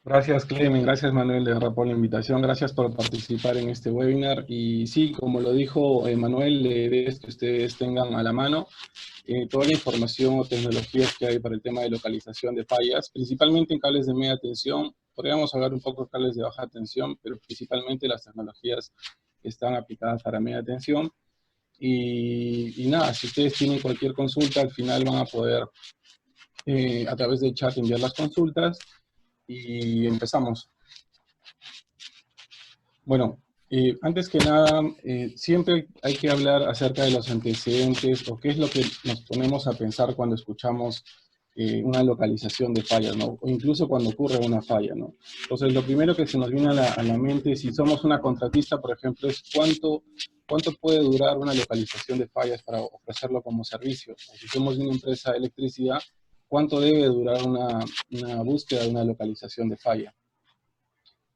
Gracias, Clemen, gracias, Manuel, de verdad, por la invitación, gracias por participar en este webinar. Y sí, como lo dijo Manuel, la idea es que ustedes tengan a la mano toda la información o tecnologías que hay para el tema de localización de fallas, principalmente en cables de media tensión. Podríamos hablar un poco de cables de baja tensión, pero principalmente las tecnologías que están aplicadas para media tensión. Y nada, si ustedes tienen cualquier consulta, al final van a poder a través del chat enviar las consultas y empezamos. Bueno, antes que nada, siempre hay que hablar acerca de los antecedentes o qué es lo que nos ponemos a pensar cuando escuchamos una localización de fallas, ¿no? O incluso cuando ocurre una falla, ¿no? Entonces, lo primero que se nos viene a la mente, si somos una contratista, por ejemplo, es cuánto puede durar una localización de fallas para ofrecerlo como servicio. O si somos una empresa de electricidad, ¿cuánto debe durar una búsqueda de una localización de falla?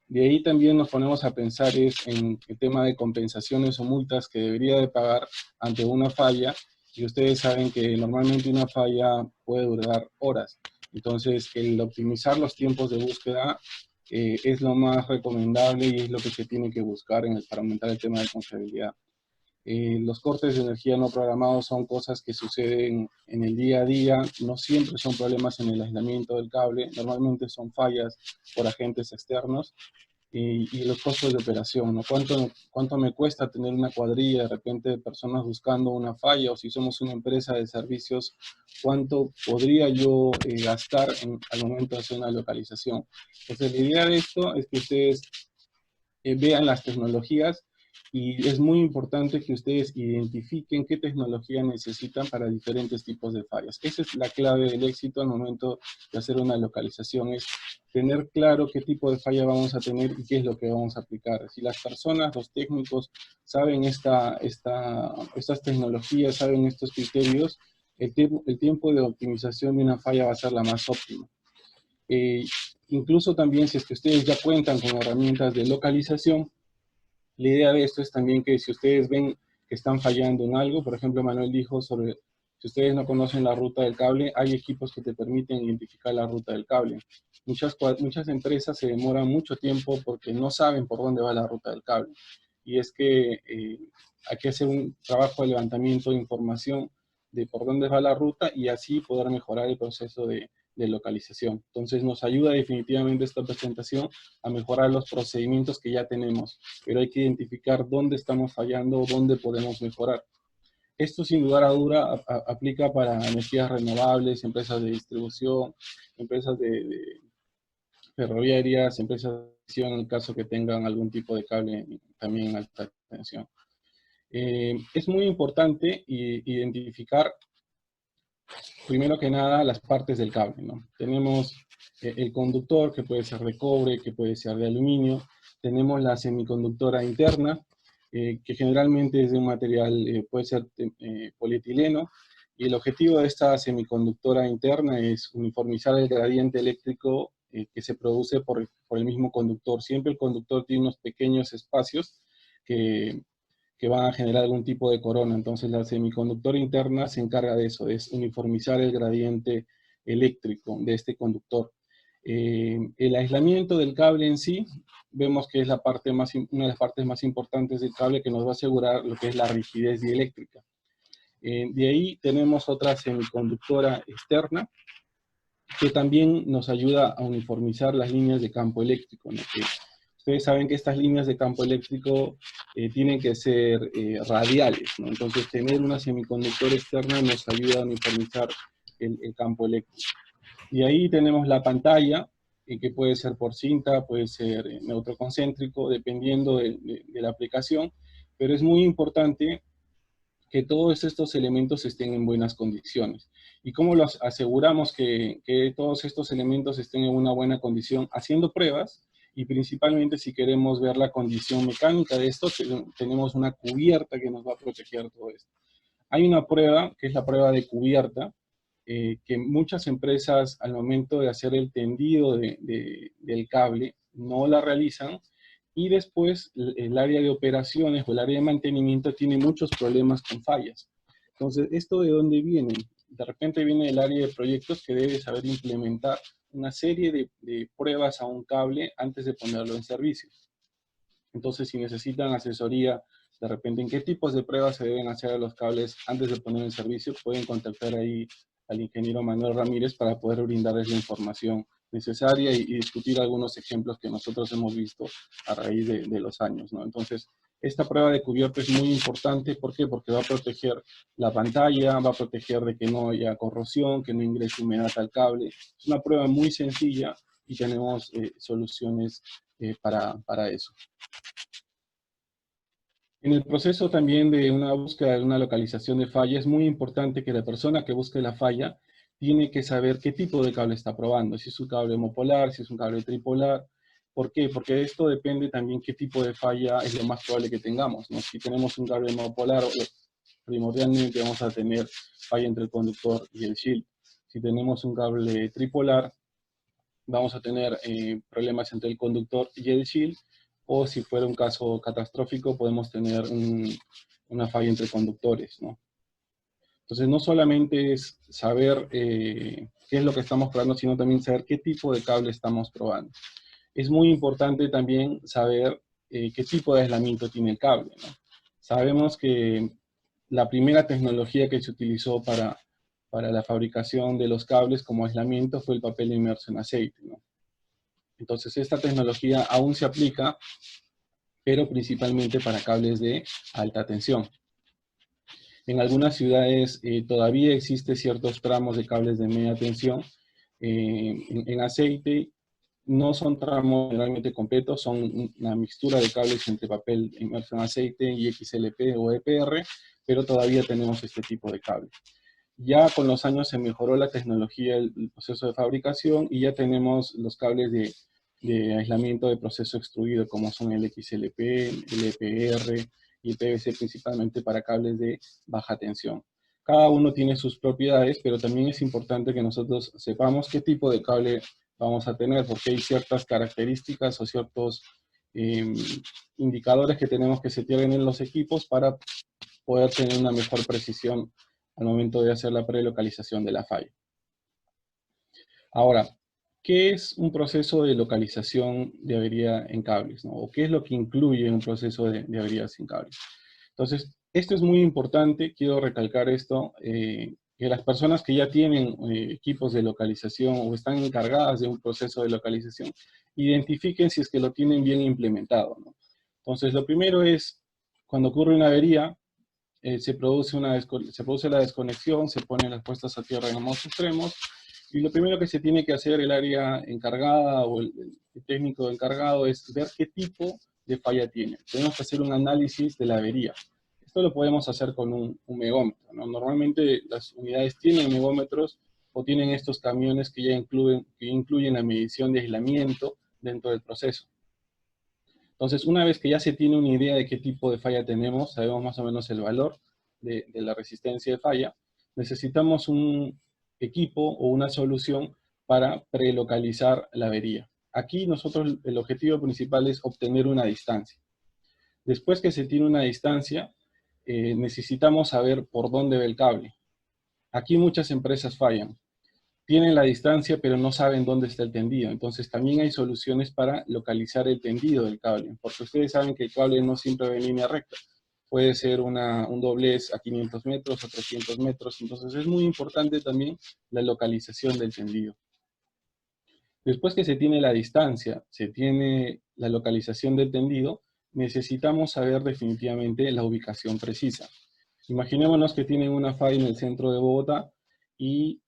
De ahí también nos ponemos a pensar en el tema de compensaciones o multas que debería de pagar ante una falla, y ustedes saben que normalmente una falla puede durar horas. Entonces, el optimizar los tiempos de búsqueda es lo más recomendable y es lo que se tiene que buscar para aumentar el tema de confiabilidad. Los cortes de energía no programados son cosas que suceden en el día a día, no siempre son problemas en el aislamiento del cable, normalmente son fallas por agentes externos y los costos de operación, ¿no? ¿Cuánto me cuesta tener una cuadrilla de repente de personas buscando una falla? O si somos una empresa de servicios, ¿cuánto podría yo gastar al momento de hacer una localización? Entonces, la idea de esto es que ustedes vean las tecnologías y es muy importante que ustedes identifiquen qué tecnología necesitan para diferentes tipos de fallas. Esa es la clave del éxito al momento de hacer una localización, es tener claro qué tipo de falla vamos a tener y qué es lo que vamos a aplicar. Si las personas, los técnicos, saben estas tecnologías, saben estos criterios, el tiempo de optimización de una falla va a ser la más óptima. Eh, Incluso también si es que ustedes ya cuentan con herramientas de localización, la idea de esto es también que si ustedes ven que están fallando en algo, por ejemplo, Manuel dijo sobre, si ustedes no conocen la ruta del cable, hay equipos que te permiten identificar la ruta del cable. Muchas empresas se demoran mucho tiempo porque no saben por dónde va la ruta del cable. Y es que hay que hacer un trabajo de levantamiento de información de por dónde va la ruta y así poder mejorar el proceso de localización. Entonces nos ayuda definitivamente esta presentación a mejorar los procedimientos que ya tenemos, pero hay que identificar dónde estamos fallando, dónde podemos mejorar. Esto sin lugar a duda aplica para energías renovables, empresas de distribución, empresas de ferroviarias, empresas de distribución, en el caso que tengan algún tipo de cable también en alta tensión. Es muy importante identificar, primero que nada, las partes del cable, ¿no? Tenemos el conductor, que puede ser de cobre, que puede ser de aluminio. Tenemos la semiconductora interna, que generalmente es de un material, puede ser polietileno. Y el objetivo de esta semiconductora interna es uniformizar el gradiente eléctrico que se produce por el mismo conductor. Siempre el conductor tiene unos pequeños espacios que van a generar algún tipo de corona. Entonces la semiconductora interna se encarga de eso, es uniformizar el gradiente eléctrico de este conductor. El aislamiento del cable en sí, vemos que es una de las partes más importantes del cable que nos va a asegurar lo que es la rigidez dieléctrica. De ahí tenemos otra semiconductora externa, que también nos ayuda a uniformizar las líneas de campo eléctrico, ¿no? Que ustedes saben que estas líneas de campo eléctrico tienen que ser radiales, ¿no? Entonces, tener una semiconductora externa nos ayuda a uniformizar el campo eléctrico. Y ahí tenemos la pantalla, que puede ser por cinta, puede ser neutro concéntrico, dependiendo de la aplicación, pero es muy importante que todos estos elementos estén en buenas condiciones. ¿Y cómo los aseguramos que todos estos elementos estén en una buena condición? Haciendo pruebas, y principalmente si queremos ver la condición mecánica de esto, tenemos una cubierta que nos va a proteger todo esto. Hay una prueba, que es la prueba de cubierta, que muchas empresas al momento de hacer el tendido del cable no la realizan, y después el área de operaciones o el área de mantenimiento tiene muchos problemas con fallas. Entonces, ¿esto de dónde viene? de repente viene el área de proyectos que debe saber implementar una serie de pruebas a un cable antes de ponerlo en servicio. Entonces, si necesitan asesoría, de repente, en qué tipos de pruebas se deben hacer a los cables antes de poner en servicio, pueden contactar ahí al ingeniero Manuel Ramírez para poder brindarles la información necesaria y discutir algunos ejemplos que nosotros hemos visto a raíz de los años, ¿no? Entonces, esta prueba de cubierto es muy importante. ¿Por qué? Porque va a proteger la pantalla, va a proteger de que no haya corrosión, que no ingrese humedad al cable. Es una prueba muy sencilla y tenemos soluciones para eso. En el proceso también de una búsqueda de una localización de falla, es muy importante que la persona que busque la falla tiene que saber qué tipo de cable está probando, si es un cable monopolar, si es un cable tripolar. ¿Por qué? Porque esto depende también qué tipo de falla es lo más probable que tengamos, ¿no? Si tenemos un cable monopolar, primordialmente vamos a tener falla entre el conductor y el shield. Si tenemos un cable tripolar, vamos a tener problemas entre el conductor y el shield, o si fuera un caso catastrófico, podemos tener una falla entre conductores, ¿no? Entonces, no solamente es saber qué es lo que estamos probando, sino también saber qué tipo de cable estamos probando. Es muy importante también saber qué tipo de aislamiento tiene el cable, ¿no? Sabemos que la primera tecnología que se utilizó para la fabricación de los cables como aislamiento fue el papel inmerso en aceite, ¿no? Entonces, esta tecnología aún se aplica, pero principalmente para cables de alta tensión. En algunas ciudades todavía existe ciertos tramos de cables de media tensión en aceite. No son tramos generalmente completos, son una mixtura de cables entre papel inmerso en aceite y XLP o EPR, pero todavía tenemos este tipo de cable. Ya con los años se mejoró la tecnología, el proceso de fabricación, y ya tenemos los cables de aislamiento de proceso extruido, como son el XLP, el EPR y el PVC, principalmente para cables de baja tensión. Cada uno tiene sus propiedades, pero también es importante que nosotros sepamos qué tipo de cable vamos a tener, porque hay ciertas características o ciertos indicadores que tenemos que setear en los equipos para poder tener una mejor precisión al momento de hacer la prelocalización de la falla. Ahora, ¿qué es un proceso de localización de avería en cables, ¿no? ¿O qué es lo que incluye un proceso de averías en cables? Entonces, esto es muy importante, quiero recalcar esto, que las personas que ya tienen equipos de localización o están encargadas de un proceso de localización, identifiquen si es que lo tienen bien implementado, ¿no? Entonces, lo primero es, cuando ocurre una avería, se produce la desconexión, se ponen las puestas a tierra en ambos extremos, y lo primero que se tiene que hacer el área encargada o el técnico encargado es ver qué tipo de falla tiene. Tenemos que hacer un análisis de la avería. Esto lo podemos hacer con un megómetro, ¿no? Normalmente las unidades tienen megómetros o tienen estos camiones que ya incluyen la medición de aislamiento dentro del proceso. Entonces, una vez que ya se tiene una idea de qué tipo de falla tenemos, sabemos más o menos el valor de la resistencia de falla, necesitamos un equipo o una solución para prelocalizar la avería. Aquí nosotros el objetivo principal es obtener una distancia. Después que se tiene una distancia, necesitamos saber por dónde va el cable. Aquí muchas empresas fallan. Tienen la distancia, pero no saben dónde está el tendido. Entonces también hay soluciones para localizar el tendido del cable, porque ustedes saben que el cable no siempre va en línea recta. Puede ser un doblez a 500 metros o 300 metros. Entonces es muy importante también la localización del tendido. Después que se tiene la distancia, se tiene la localización del tendido, necesitamos saber definitivamente la ubicación precisa. Imaginémonos que tienen una falla en el centro de Bogotá y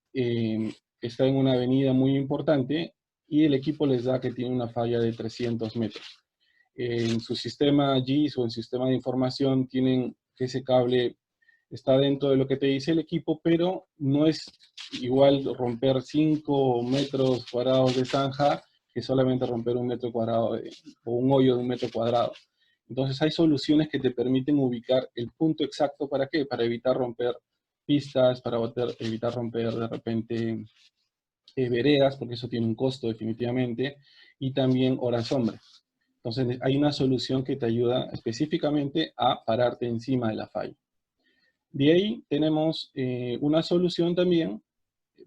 está en una avenida muy importante y el equipo les da que tiene una falla de 300 metros. En su sistema GIS o en su sistema de información tienen que ese cable está dentro de lo que te dice el equipo, pero no es igual romper 5 metros cuadrados de zanja que solamente romper un metro cuadrado o un hoyo de un metro cuadrado. Entonces hay soluciones que te permiten ubicar el punto exacto. ¿Para qué? Para evitar romper pistas, para evitar romper de repente veredas, porque eso tiene un costo definitivamente, y también horas sombra. Entonces hay una solución que te ayuda específicamente a pararte encima de la falla. De ahí tenemos una solución también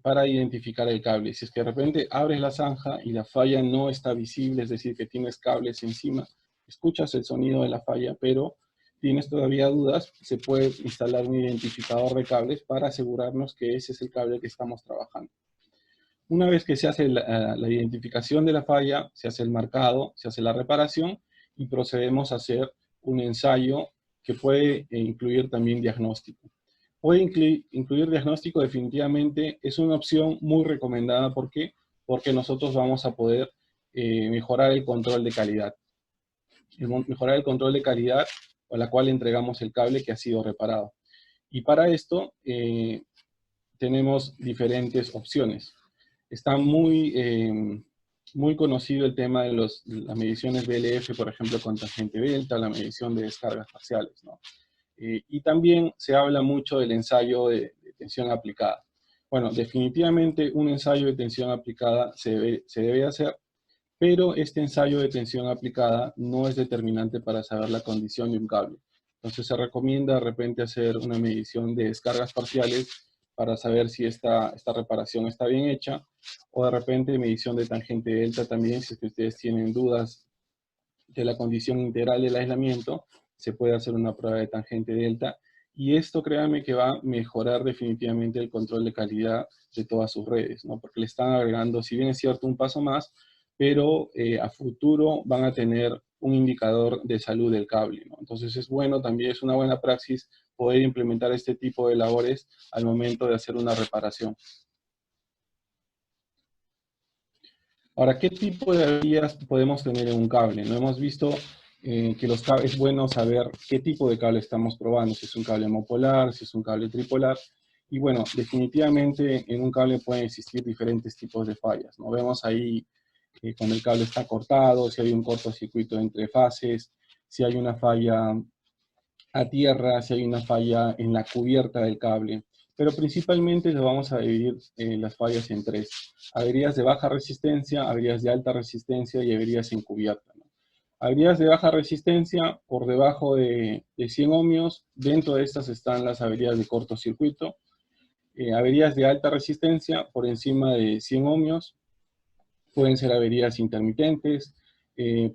para identificar el cable. Si es que de repente abres la zanja y la falla no está visible, es decir, que tienes cables encima, escuchas el sonido de la falla, pero tienes todavía dudas, se puede instalar un identificador de cables para asegurarnos que ese es el cable que estamos trabajando. Una vez que se hace la identificación de la falla, se hace el marcado, se hace la reparación y procedemos a hacer un ensayo que puede incluir también diagnóstico. Puede incluir diagnóstico, definitivamente es una opción muy recomendada. ¿Por qué? Porque nosotros vamos a poder mejorar el control de calidad. Mejorar el control de calidad a la cual entregamos el cable que ha sido reparado. Y para esto tenemos diferentes opciones. Está muy conocido el tema de las mediciones BLF, por ejemplo, con tangente delta, la medición de descargas parciales, ¿no? Y también se habla mucho del ensayo de tensión aplicada. Bueno, definitivamente un ensayo de tensión aplicada se debe hacer, pero este ensayo de tensión aplicada no es determinante para saber la condición de un cable. Entonces se recomienda de repente hacer una medición de descargas parciales para saber si esta reparación está bien hecha, o de repente medición de tangente delta también, si es que ustedes tienen dudas de la condición integral del aislamiento, se puede hacer una prueba de tangente delta, y esto, créanme, que va a mejorar definitivamente el control de calidad de todas sus redes, ¿no? Porque le están agregando, si bien es cierto, un paso más, pero a futuro van a tener un indicador de salud del cable, ¿no? Entonces es bueno, también es una buena praxis poder implementar este tipo de labores al momento de hacer una reparación. Ahora, ¿qué tipo de averías podemos tener en un cable? No hemos visto que los cables, es bueno saber qué tipo de cable estamos probando, si es un cable monopolar, si es un cable tripolar. Y bueno, definitivamente en un cable pueden existir diferentes tipos de fallas, ¿no? Vemos ahí cuando el cable está cortado, si hay un cortocircuito entre fases, si hay una falla a tierra, si hay una falla en la cubierta del cable. Pero principalmente lo vamos a dividir las fallas en tres: averías de baja resistencia, averías de alta resistencia y averías en cubierta, ¿no? Averías de baja resistencia, por debajo de 100 ohmios, dentro de estas están las averías de cortocircuito. Averías de alta resistencia, por encima de 100 ohmios, pueden ser averías intermitentes,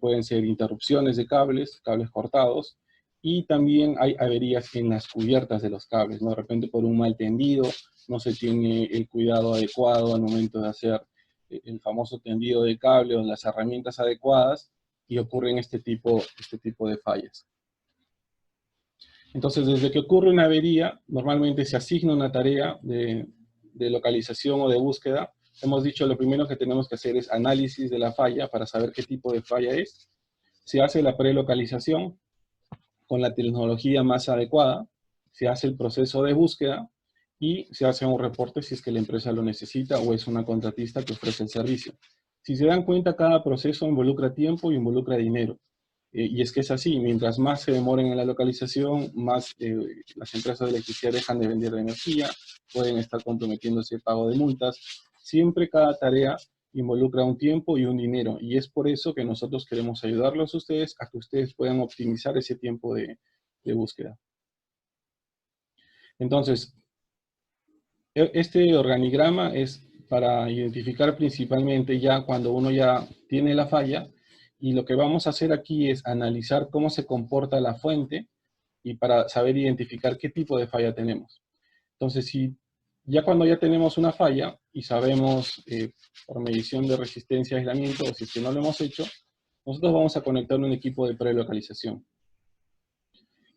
pueden ser interrupciones de cables, cables cortados, y también hay averías en las cubiertas de los cables, ¿no? De repente por un mal tendido, no se tiene el cuidado adecuado al momento de hacer el famoso tendido de cable o las herramientas adecuadas, y ocurren este tipo de fallas. Entonces, desde que ocurre una avería, normalmente se asigna una tarea de localización o de búsqueda. Hemos dicho, lo primero que tenemos que hacer es análisis de la falla para saber qué tipo de falla es. Se hace la prelocalización con la tecnología más adecuada, se hace el proceso de búsqueda y se hace un reporte si es que la empresa lo necesita o es una contratista que ofrece el servicio. Si se dan cuenta, cada proceso involucra tiempo y involucra dinero. Y es que es así, mientras más se demoren en la localización, más las empresas de electricidad dejan de vender energía, pueden estar comprometiéndose el pago de multas. Siempre cada tarea involucra un tiempo y un dinero, y es por eso que nosotros queremos ayudarlos a ustedes a que ustedes puedan optimizar ese tiempo de búsqueda. Entonces, este organigrama es para identificar principalmente ya cuando uno ya tiene la falla, y lo que vamos a hacer aquí es analizar cómo se comporta la fuente y para saber identificar qué tipo de falla tenemos. Entonces, si ya cuando ya tenemos una falla y sabemos por medición de resistencia a aislamiento, o si es que no lo hemos hecho, nosotros vamos a conectar un equipo de prelocalización.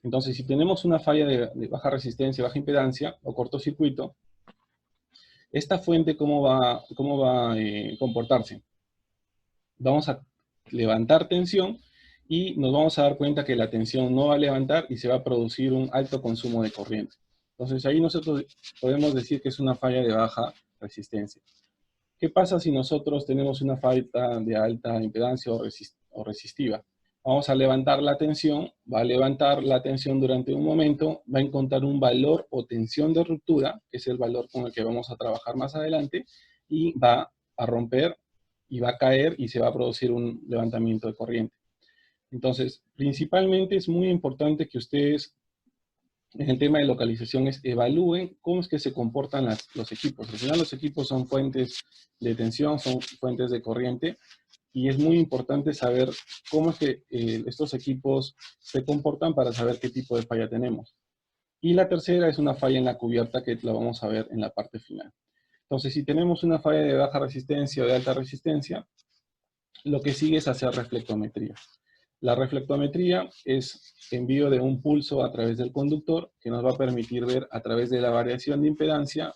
Entonces, si tenemos una falla de baja resistencia, baja impedancia o cortocircuito, esta fuente, ¿cómo va a comportarse? Vamos a levantar tensión y nos vamos a dar cuenta que la tensión no va a levantar y se va a producir un alto consumo de corriente. Entonces ahí nosotros podemos decir que es una falla de baja resistencia. ¿Qué pasa si nosotros tenemos una falla de alta impedancia o resistiva? Vamos a levantar la tensión, va a levantar la tensión durante un momento, va a encontrar un valor o tensión de ruptura, que es el valor con el que vamos a trabajar más adelante, y va a romper y va a caer y se va a producir un levantamiento de corriente. Entonces, principalmente es muy importante que ustedes en el tema de localización es evalúen cómo es que se comportan los equipos. Al final los equipos son fuentes de tensión, son fuentes de corriente, y es muy importante saber cómo es que estos equipos se comportan para saber qué tipo de falla tenemos. Y la tercera es una falla en la cubierta, que la vamos a ver en la parte final. Entonces, si tenemos una falla de baja resistencia o de alta resistencia, lo que sigue es hacer reflectometría. La reflectometría es envío de un pulso a través del conductor que nos va a permitir ver a través de la variación de impedancia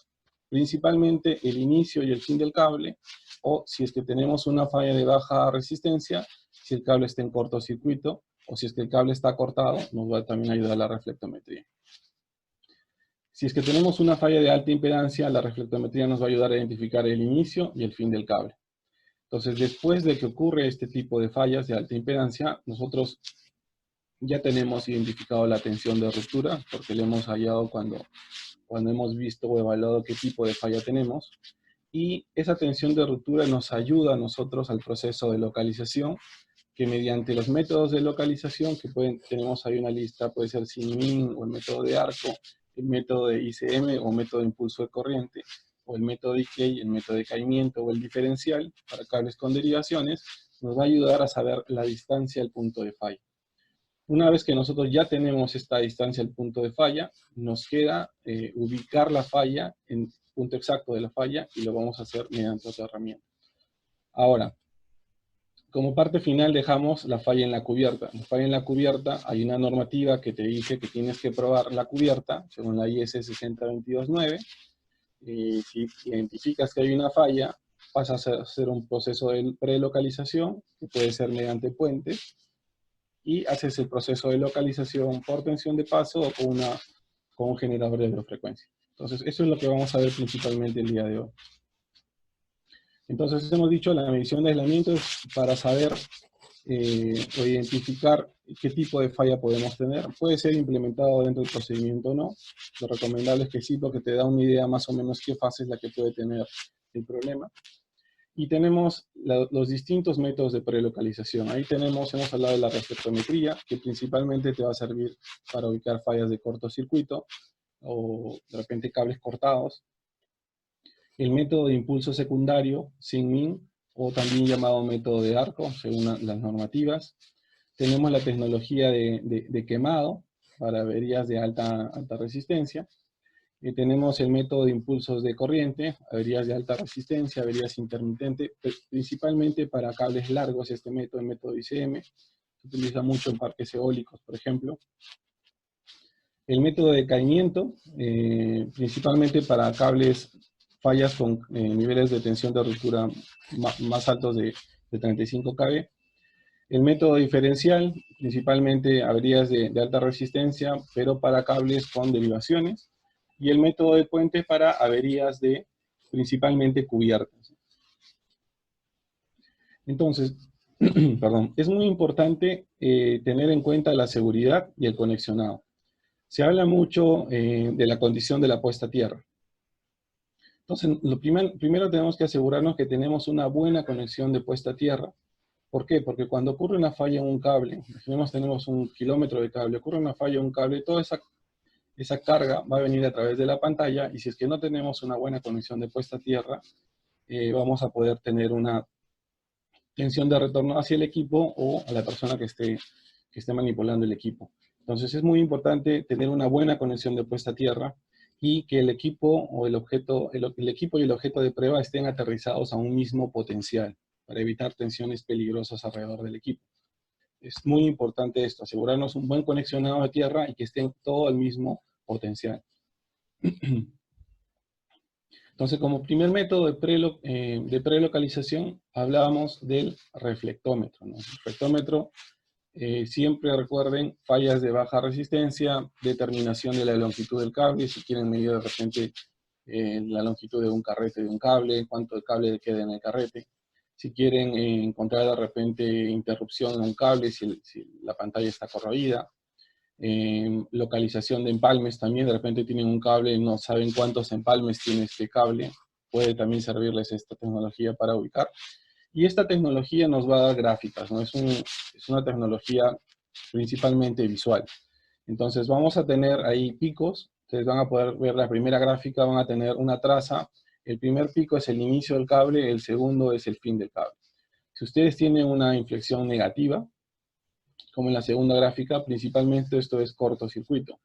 principalmente el inicio y el fin del cable, o si es que tenemos una falla de baja resistencia, si el cable está en cortocircuito, o si es que el cable está cortado, nos va a también ayudar la reflectometría. Si es que tenemos una falla de alta impedancia, la reflectometría nos va a ayudar a identificar el inicio y el fin del cable. Entonces, después de que ocurre este tipo de fallas de alta impedancia, nosotros ya tenemos identificado la tensión de ruptura, porque le hemos hallado cuando hemos visto o evaluado qué tipo de falla tenemos. Y esa tensión de ruptura nos ayuda a nosotros al proceso de localización, que mediante los métodos de localización, que tenemos ahí una lista, puede ser Sin-Min o el método de arco, el método de ICM o método de impulso de corriente, o el método de Ikei, el método de caimiento o el diferencial para cables con derivaciones, nos va a ayudar a saber la distancia al punto de falla. Una vez que nosotros ya tenemos esta distancia al punto de falla, nos queda ubicar la falla en el punto exacto de la falla, y lo vamos a hacer mediante otra herramienta. Ahora, como parte final dejamos la falla en la cubierta. La falla en la cubierta, hay una normativa que te dice que tienes que probar la cubierta, según la IS 60229. Si identificas que hay una falla, vas a hacer un proceso de prelocalización, que puede ser mediante puentes, y haces el proceso de localización por tensión de paso o con un generador de biofrecuencia. Entonces, eso es lo que vamos a ver principalmente el día de hoy. Entonces, hemos dicho, la medición de aislamiento es para saber o identificar qué tipo de falla podemos tener. Puede ser implementado dentro del procedimiento o no. Lo recomendable es que sí, porque te da una idea más o menos qué fase es la que puede tener el problema. Y tenemos los distintos métodos de prelocalización. Ahí hemos hablado de la reflectometría, que principalmente te va a servir para ubicar fallas de cortocircuito o de repente cables cortados. El método de impulso secundario, Sin-Min, o también llamado método de arco, según las normativas. Tenemos la tecnología de quemado para averías de alta resistencia. Tenemos el método de impulsos de corriente, averías de alta resistencia, averías intermitentes, principalmente para cables largos. Este método, el método ICM, se utiliza mucho en parques eólicos, por ejemplo. El método de caimiento, principalmente para cables fallas con niveles de tensión de ruptura más altos de 35 kV. El método diferencial, principalmente averías de alta resistencia, pero para cables con derivaciones. Y el método de puente para averías de principalmente cubiertas. Entonces, perdón, es muy importante tener en cuenta la seguridad y el conexionado. Se habla mucho de la condición de la puesta a tierra. Entonces, primero tenemos que asegurarnos que tenemos una buena conexión de puesta a tierra. ¿Por qué? Porque cuando ocurre una falla en un cable, imaginemos tenemos 1 kilómetro de cable, ocurre una falla en un cable, toda esa carga va a venir a través de la pantalla, y si es que no tenemos una buena conexión de puesta a tierra, vamos a poder tener una tensión de retorno hacia el equipo o a la persona que esté manipulando el equipo. Entonces es muy importante tener una buena conexión de puesta a tierra, y que el equipo o el equipo y el objeto de prueba estén aterrizados a un mismo potencial, para evitar tensiones peligrosas alrededor del equipo. Es muy importante esto, asegurarnos un buen conexionado de tierra y que estén todo al mismo potencial. Entonces, como primer método de prelocalización, hablábamos del reflectómetro, ¿no? El reflectómetro, siempre recuerden, fallas de baja resistencia, determinación de la longitud del cable, si quieren medir de repente la longitud de un carrete de un cable, cuánto de cable queda en el carrete. Si quieren encontrar de repente interrupción en un cable, si la pantalla está corroída. Localización de empalmes también, de repente tienen un cable y no saben cuántos empalmes tiene este cable, puede también servirles esta tecnología para ubicar. Y esta tecnología nos va a dar gráficas, ¿no? Es una tecnología principalmente visual. Entonces vamos a tener ahí picos. Ustedes van a poder ver la primera gráfica, van a tener una traza. El primer pico es el inicio del cable, el segundo es el fin del cable. Si ustedes tienen una inflexión negativa, como en la segunda gráfica, principalmente esto es cortocircuito.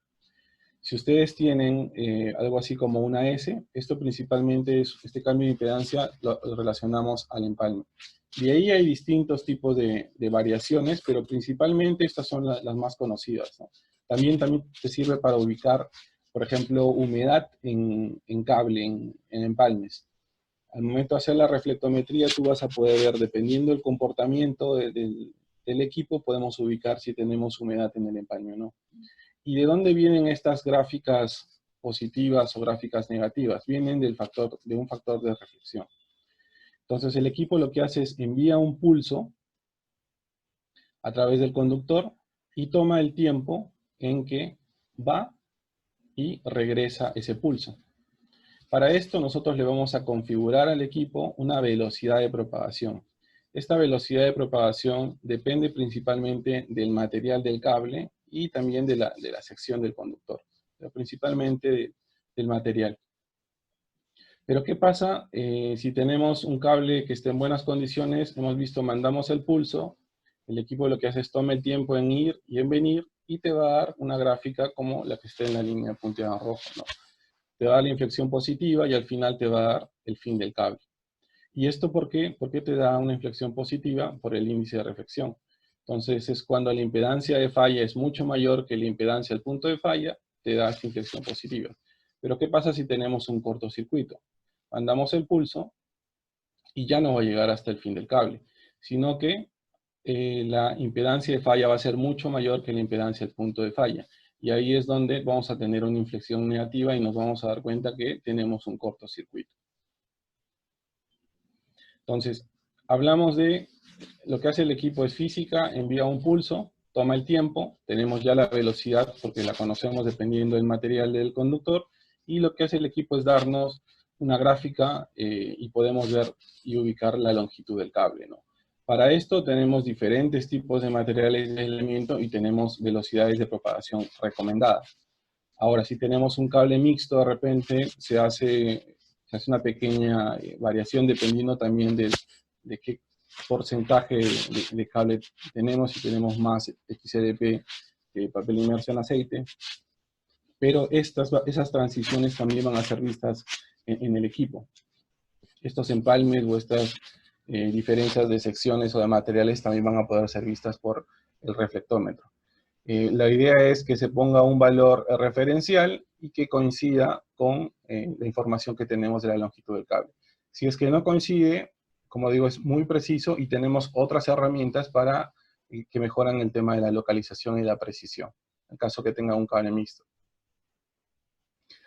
Si ustedes tienen algo así como una S, esto principalmente es, este cambio de impedancia lo relacionamos al empalme. De ahí hay distintos tipos de variaciones, pero principalmente estas son las más conocidas, ¿no? También te sirve para ubicar, por ejemplo, humedad en cable, en empalmes. Al momento de hacer la reflectometría, tú vas a poder ver, dependiendo del comportamiento del equipo, podemos ubicar si tenemos humedad en el empalme o no. ¿Y de dónde vienen estas gráficas positivas o gráficas negativas? Vienen de un factor de reflexión. Entonces el equipo lo que hace es envía un pulso a través del conductor y toma el tiempo en que va y regresa ese pulso. Para esto nosotros le vamos a configurar al equipo una velocidad de propagación. Esta velocidad de propagación depende principalmente del material del cable y también de la sección del conductor, pero principalmente del material. Pero ¿qué pasa si tenemos un cable que esté en buenas condiciones? Hemos visto, mandamos el pulso, el equipo lo que hace es toma el tiempo en ir y en venir y te va a dar una gráfica como la que está en la línea punteada en rojo, ¿no? Te va a dar la inflexión positiva y al final te va a dar el fin del cable. ¿Y esto por qué? ¿Por qué te da una inflexión positiva? Por el índice de reflexión. Entonces es cuando la impedancia de falla es mucho mayor que la impedancia al punto de falla, te da esta inflexión positiva. Pero ¿qué pasa si tenemos un cortocircuito? Mandamos el pulso y ya no va a llegar hasta el fin del cable, sino que la impedancia de falla va a ser mucho mayor que la impedancia del punto de falla. Y ahí es donde vamos a tener una inflexión negativa y nos vamos a dar cuenta que tenemos un cortocircuito. Entonces, hablamos de lo que hace el equipo es física, envía un pulso, toma el tiempo, tenemos ya la velocidad porque la conocemos dependiendo del material del conductor, y lo que hace el equipo es darnos una gráfica y podemos ver y ubicar la longitud del cable, ¿no? Para esto tenemos diferentes tipos de materiales de aislamiento y tenemos velocidades de propagación recomendadas. Ahora, si tenemos un cable mixto, de repente se hace una pequeña variación dependiendo también de qué porcentaje de cable tenemos, si tenemos más XLP que papel inmerso en aceite. Pero esas transiciones también van a ser vistas en el equipo. Estos empalmes o estas diferencias de secciones o de materiales también van a poder ser vistas por el reflectómetro. La idea es que se ponga un valor referencial y que coincida con la información que tenemos de la longitud del cable. Si es que no coincide, como digo, es muy preciso y tenemos otras herramientas para que mejoran el tema de la localización y la precisión, en caso que tenga un cable mixto.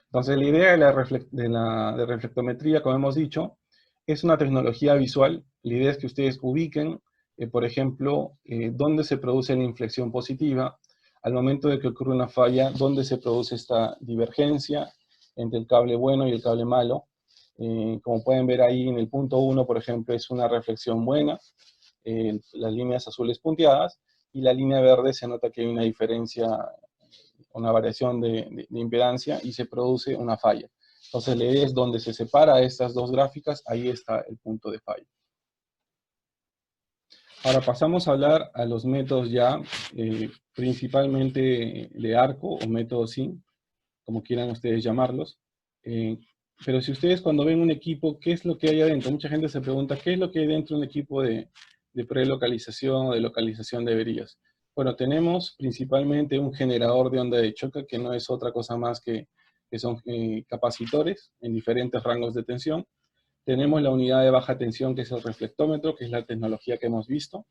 Entonces, la idea de reflectometría, como hemos dicho, es una tecnología visual. La idea es que ustedes ubiquen, por ejemplo, dónde se produce la inflexión positiva, al momento de que ocurre una falla, dónde se produce esta divergencia entre el cable bueno y el cable malo. Como pueden ver ahí en el punto 1, por ejemplo, es una reflexión buena, las líneas azules punteadas, y la línea verde se nota que hay una diferencia, una variación de impedancia y se produce una falla. Entonces la idea es donde se separa estas dos gráficas, ahí está el punto de falla. Ahora pasamos a hablar a los métodos ya, principalmente de arco o método SIN, como quieran ustedes llamarlos. Pero si ustedes cuando ven un equipo, ¿qué es lo que hay adentro? Mucha gente se pregunta, ¿qué es lo que hay dentro de un equipo de prelocalización o de localización de averías? Bueno, tenemos principalmente un generador de onda de choque, que no es otra cosa más que son capacitores en diferentes rangos de tensión. Tenemos la unidad de baja tensión, que es el reflectómetro, que es la tecnología que hemos visto.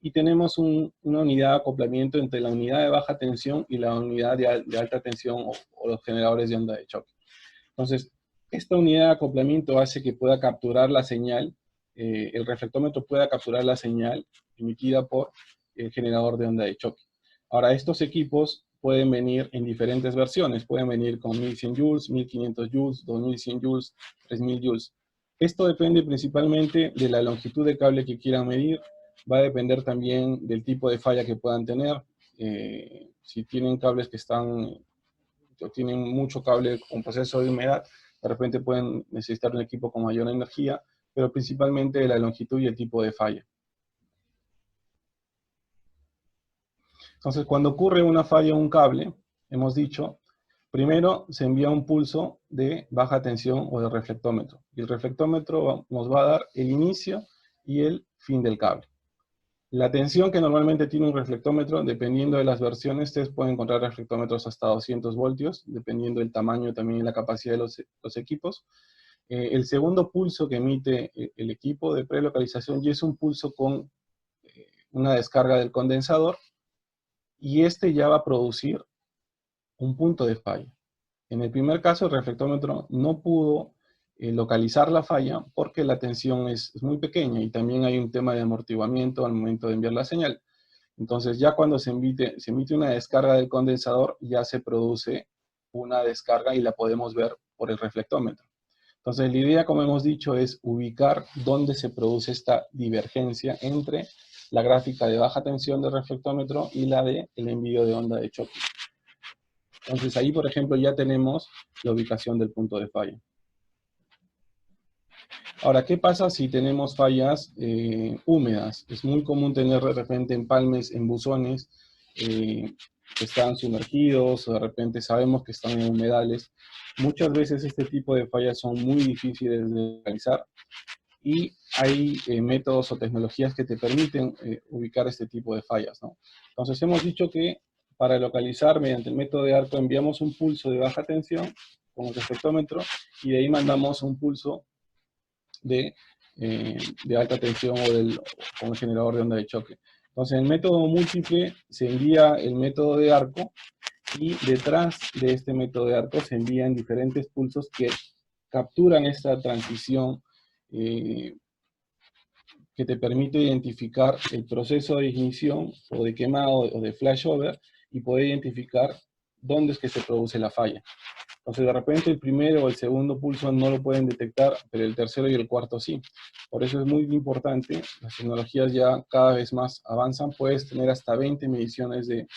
Y tenemos una unidad de acoplamiento entre la unidad de baja tensión y la unidad de alta tensión o los generadores de onda de choque. Entonces, esta unidad de acoplamiento hace que pueda capturar la señal, el reflectómetro pueda capturar la señal emitida por el generador de onda de choque. Ahora, estos equipos pueden venir en diferentes versiones, pueden venir con 1100 joules, 1500 joules, 2100 joules, 3000 joules. Esto depende principalmente de la longitud de cable que quieran medir, va a depender también del tipo de falla que puedan tener. si tienen cables que tienen mucho cable con proceso de humedad, de repente pueden necesitar un equipo con mayor energía, pero principalmente la longitud y el tipo de falla. Entonces, cuando ocurre una falla en un cable, hemos dicho, primero se envía un pulso de baja tensión o de reflectómetro. Y el reflectómetro nos va a dar el inicio y el fin del cable. La tensión que normalmente tiene un reflectómetro, dependiendo de las versiones, ustedes pueden encontrar reflectómetros hasta 200 voltios, dependiendo del tamaño también y la capacidad de los equipos. El segundo pulso que emite el equipo de prelocalización ya es un pulso con una descarga del condensador, y este ya va a producir un punto de falla. En el primer caso, el reflectómetro no pudo localizar la falla porque la tensión es muy pequeña y también hay un tema de amortiguamiento al momento de enviar la señal. Entonces, ya cuando se emite una descarga del condensador, ya se produce una descarga y la podemos ver por el reflectómetro. Entonces, la idea, como hemos dicho, es ubicar dónde se produce esta divergencia entre la gráfica de baja tensión del reflectómetro y la del envío de onda de choque. Entonces, ahí, por ejemplo, ya tenemos la ubicación del punto de falla. Ahora, ¿qué pasa si tenemos fallas húmedas? Es muy común tener de repente empalmes en buzones que están sumergidos, o de repente sabemos que están en humedales. Muchas veces este tipo de fallas son muy difíciles de localizar y hay métodos o tecnologías que te permiten ubicar este tipo de fallas, ¿no? Entonces hemos dicho que para localizar mediante el método de arco enviamos un pulso de baja tensión con el reflectómetro y de ahí mandamos un pulso de alta tensión con el generador de onda de choque. Entonces, en el método múltiple se envía el método de arco y detrás de este método de arco se envían diferentes pulsos que capturan esta transición que te permite identificar el proceso de ignición o de quemado o de flashover y poder identificar dónde es que se produce la falla. Entonces, de repente el primero o el segundo pulso no lo pueden detectar, pero el tercero y el cuarto sí. Por eso es muy importante, las tecnologías ya cada vez más avanzan, puedes tener hasta 20 mediciones de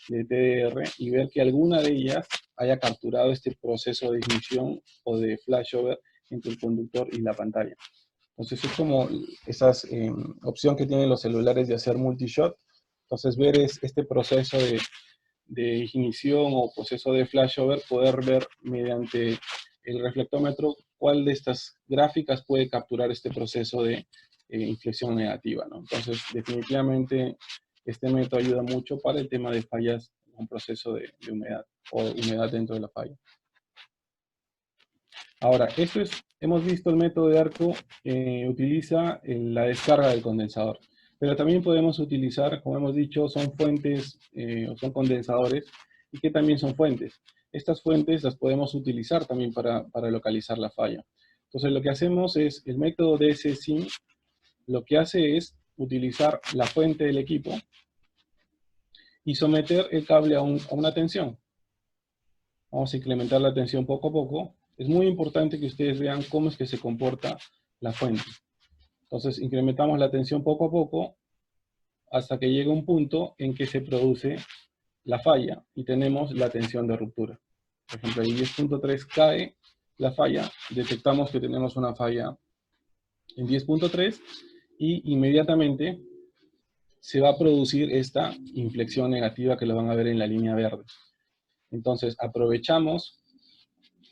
TDR y ver que alguna de ellas haya capturado este proceso de ignición o de flashover entre el conductor y la pantalla. Entonces es como esa opción que tienen los celulares de hacer multishot. Entonces ver este proceso de ignición o proceso de flashover, poder ver mediante el reflectómetro cuál de estas gráficas puede capturar este proceso de inflexión negativa, ¿no? Entonces, definitivamente, este método ayuda mucho para el tema de fallas con proceso de humedad o humedad dentro de la falla. Ahora, hemos visto el método de arco utiliza la descarga del condensador. Pero también podemos utilizar, como hemos dicho, son fuentes o son condensadores y que también son fuentes. Estas fuentes las podemos utilizar también para localizar la falla. Entonces lo que hacemos es, el método DSSIM lo que hace es utilizar la fuente del equipo y someter el cable a una tensión. Vamos a incrementar la tensión poco a poco. Es muy importante que ustedes vean cómo es que se comporta la fuente. Entonces incrementamos la tensión poco a poco hasta que llega un punto en que se produce la falla y tenemos la tensión de ruptura. Por ejemplo, en 10.3 cae la falla, detectamos que tenemos una falla en 10.3 y inmediatamente se va a producir esta inflexión negativa que lo van a ver en la línea verde. Entonces aprovechamos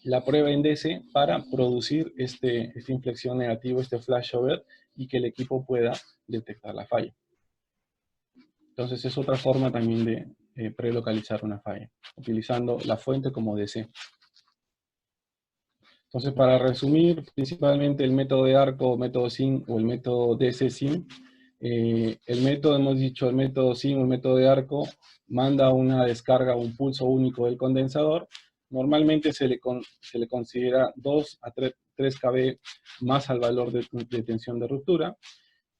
la prueba en DC para producir esta inflexión negativa, este flashover, y que el equipo pueda detectar la falla. Entonces es otra forma también de prelocalizar una falla, utilizando la fuente como DC. Entonces, para resumir, principalmente el método de arco, método SIM o el método DC-SIM, el método, hemos dicho, el método SIM o el método de arco manda una descarga, un pulso único del condensador. Normalmente se le considera 2 a 3 kV más al valor de tensión de ruptura.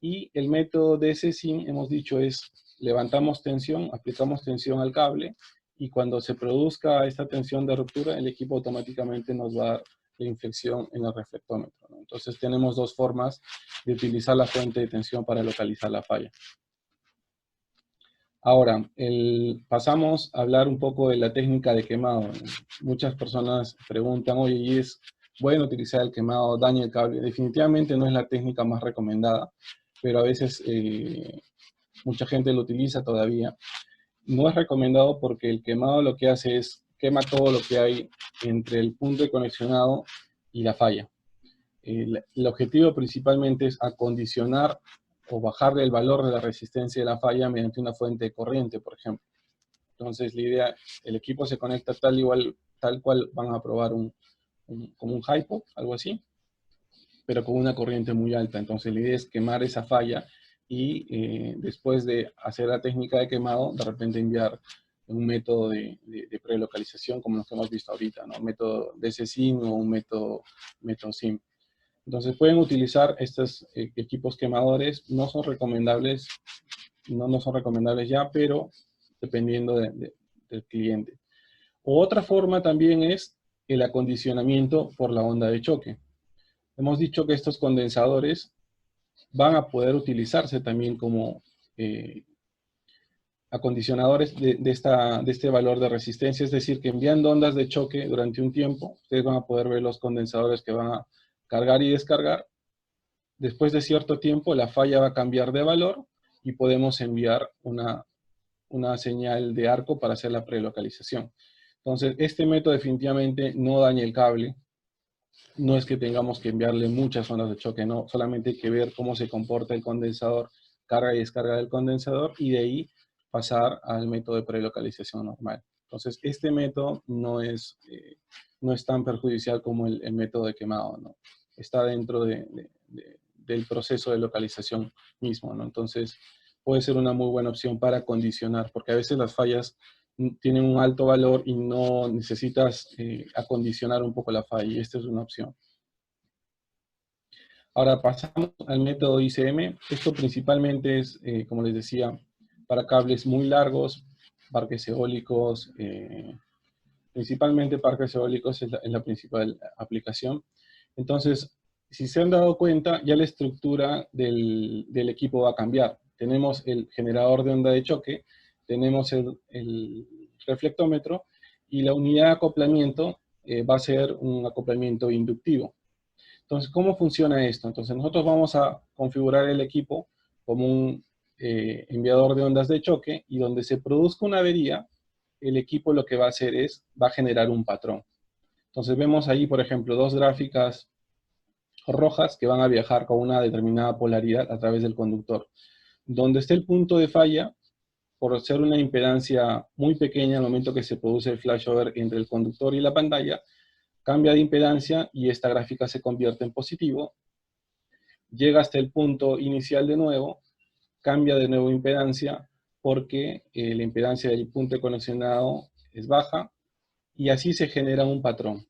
Y el método DC-SIM, hemos dicho, es levantamos tensión, aplicamos tensión al cable, y cuando se produzca esta tensión de ruptura, el equipo automáticamente nos va a dar la inflexión en el reflectómetro, ¿no? Entonces tenemos dos formas de utilizar la fuente de tensión para localizar la falla. Ahora, pasamos a hablar un poco de la técnica de quemado. Muchas personas preguntan, oye, ¿y es bueno utilizar el quemado, daña el cable? Definitivamente no es la técnica más recomendada, pero a veces mucha gente lo utiliza todavía. No es recomendado porque el quemado lo que hace es quema todo lo que hay entre el punto de conexionado y la falla. El objetivo principalmente es acondicionar o bajarle el valor de la resistencia de la falla mediante una fuente de corriente, por ejemplo. Entonces la idea, el equipo se conecta tal cual van a probar como un hypo, algo así, pero con una corriente muy alta. Entonces la idea es quemar esa falla y después de hacer la técnica de quemado, de repente enviar un método de prelocalización como los que hemos visto ahorita, ¿no? Un método DCSIM o un método SIM. Entonces pueden utilizar estos equipos quemadores, no son recomendables, no son recomendables ya, pero dependiendo del cliente. Otra forma también es el acondicionamiento por la onda de choque. Hemos dicho que estos condensadores van a poder utilizarse también como acondicionadores de este valor de resistencia, es decir, que enviando ondas de choque durante un tiempo, ustedes van a poder ver los condensadores que van a cargar y descargar. Después de cierto tiempo, la falla va a cambiar de valor y podemos enviar una señal de arco para hacer la prelocalización. Entonces, este método definitivamente no daña el cable. No es que tengamos que enviarle muchas ondas de choque, no. Solamente hay que ver cómo se comporta el condensador, carga y descarga del condensador, y de ahí pasar al método de prelocalización normal. Entonces, este método no es tan perjudicial como el método de quemado, ¿no? Está dentro del proceso de localización mismo, ¿no? Entonces, puede ser una muy buena opción para condicionar, porque a veces las fallas tienen un alto valor y no necesitas acondicionar un poco la falla, y esta es una opción. Ahora pasamos al método ICM. Esto principalmente es, como les decía, para cables muy largos, parques eólicos, principalmente parques eólicos es la principal aplicación. Entonces, si se han dado cuenta, ya la estructura del equipo va a cambiar. Tenemos el generador de onda de choque, tenemos el reflectómetro, y la unidad de acoplamiento va a ser un acoplamiento inductivo. Entonces, ¿cómo funciona esto? Entonces, nosotros vamos a configurar el equipo como un enviador de ondas de choque, y donde se produzca una avería, el equipo lo que va a hacer va a generar un patrón. Entonces, vemos ahí, por ejemplo, dos gráficas rojas que van a viajar con una determinada polaridad a través del conductor. Donde esté el punto de falla, por ser una impedancia muy pequeña al momento que se produce el flashover entre el conductor y la pantalla, cambia de impedancia y esta gráfica se convierte en positivo, llega hasta el punto inicial de nuevo, cambia de nuevo impedancia porque la impedancia del punto conexionado es baja, y así se genera un patrón.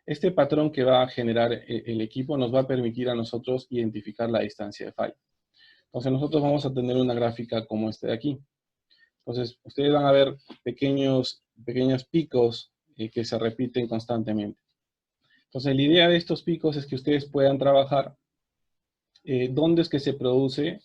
Este patrón que va a generar el equipo nos va a permitir a nosotros identificar la distancia de falla. Entonces nosotros vamos a tener una gráfica como esta de aquí. Entonces ustedes van a ver pequeños picos que se repiten constantemente. Entonces la idea de estos picos es que ustedes puedan trabajar dónde es que se produce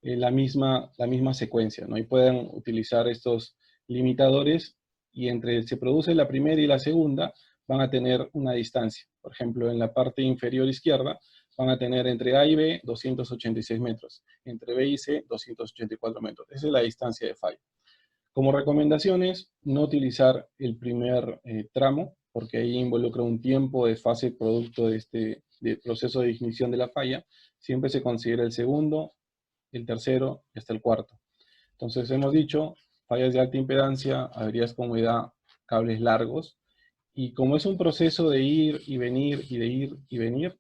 la misma secuencia, ¿no? Y puedan utilizar estos limitadores, y entre se produce la primera y la segunda van a tener una distancia. Por ejemplo, en la parte inferior izquierda van a tener entre A y B 286 metros, entre B y C 284 metros. Esa es la distancia de falla. Como recomendaciones, no utilizar el primer tramo, porque ahí involucra un tiempo de fase producto de proceso de ignición de la falla. Siempre se considera el segundo, el tercero y hasta el cuarto. Entonces hemos dicho, fallas de alta impedancia, averías con humedad, cables largos, y como es un proceso de ir y venir, y de ir y venir,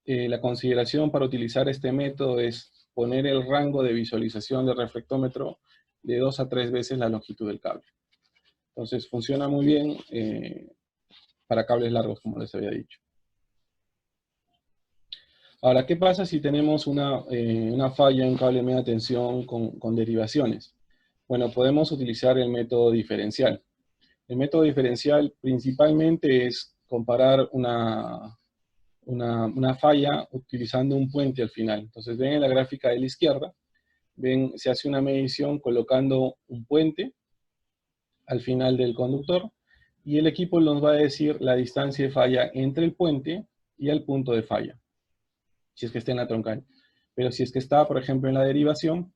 la consideración para utilizar este método es poner el rango de visualización del reflectómetro de 2 a 3 veces la longitud del cable. Entonces funciona muy bien para cables largos, como les había dicho. Ahora, ¿qué pasa si tenemos una falla en un cable de media tensión con derivaciones? Bueno, podemos utilizar el método diferencial. El método diferencial principalmente es comparar una falla utilizando un puente al final. Entonces ven en la gráfica de la izquierda, ven, se hace una medición colocando un puente al final del conductor, y el equipo nos va a decir la distancia de falla entre el puente y el punto de falla, si es que está en la troncal. Pero si es que está, por ejemplo, en la derivación,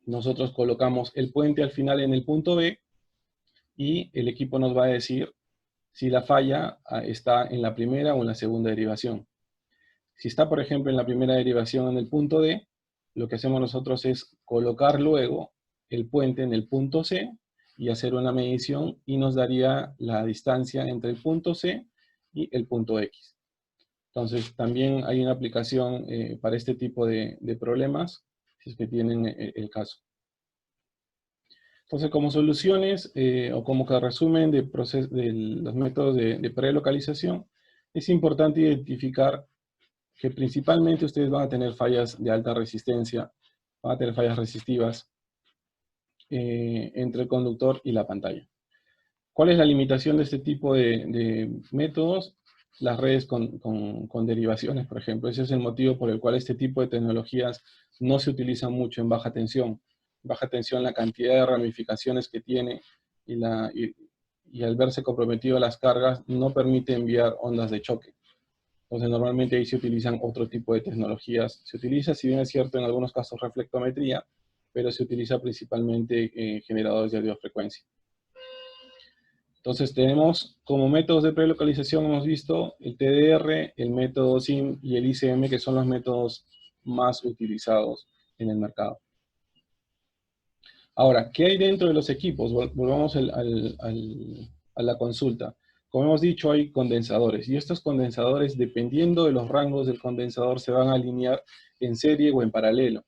nosotros colocamos el puente al final en el punto B, y el equipo nos va a decir si la falla está en la primera o en la segunda derivación. Si está, por ejemplo, en la primera derivación en el punto D, lo que hacemos nosotros es colocar luego el puente en el punto C y hacer una medición, y nos daría la distancia entre el punto C y el punto X. Entonces, también hay una aplicación para este tipo de problemas, si es que tienen el caso. Entonces, como soluciones, o como que resumen de los métodos de prelocalización, es importante identificar que principalmente ustedes van a tener fallas de alta resistencia, van a tener fallas resistivas entre el conductor y la pantalla. ¿Cuál es la limitación de este tipo de métodos? Las redes con derivaciones, por ejemplo. Ese es el motivo por el cual este tipo de tecnologías no se utilizan mucho en baja tensión. Baja tensión, la cantidad de ramificaciones que tiene y al verse comprometido las cargas, no permite enviar ondas de choque. Entonces, normalmente ahí se utilizan otro tipo de tecnologías. Se utiliza, si bien es cierto, en algunos casos reflectometría, pero se utiliza principalmente generadores de radiofrecuencia. Entonces, tenemos como métodos de prelocalización, hemos visto el TDR, el método SIM y el ICM, que son los métodos más utilizados en el mercado. Ahora, ¿qué hay dentro de los equipos? Volvamos a la consulta. Como hemos dicho, hay condensadores, y estos condensadores, dependiendo de los rangos del condensador, se van a alinear en serie o en paralelo,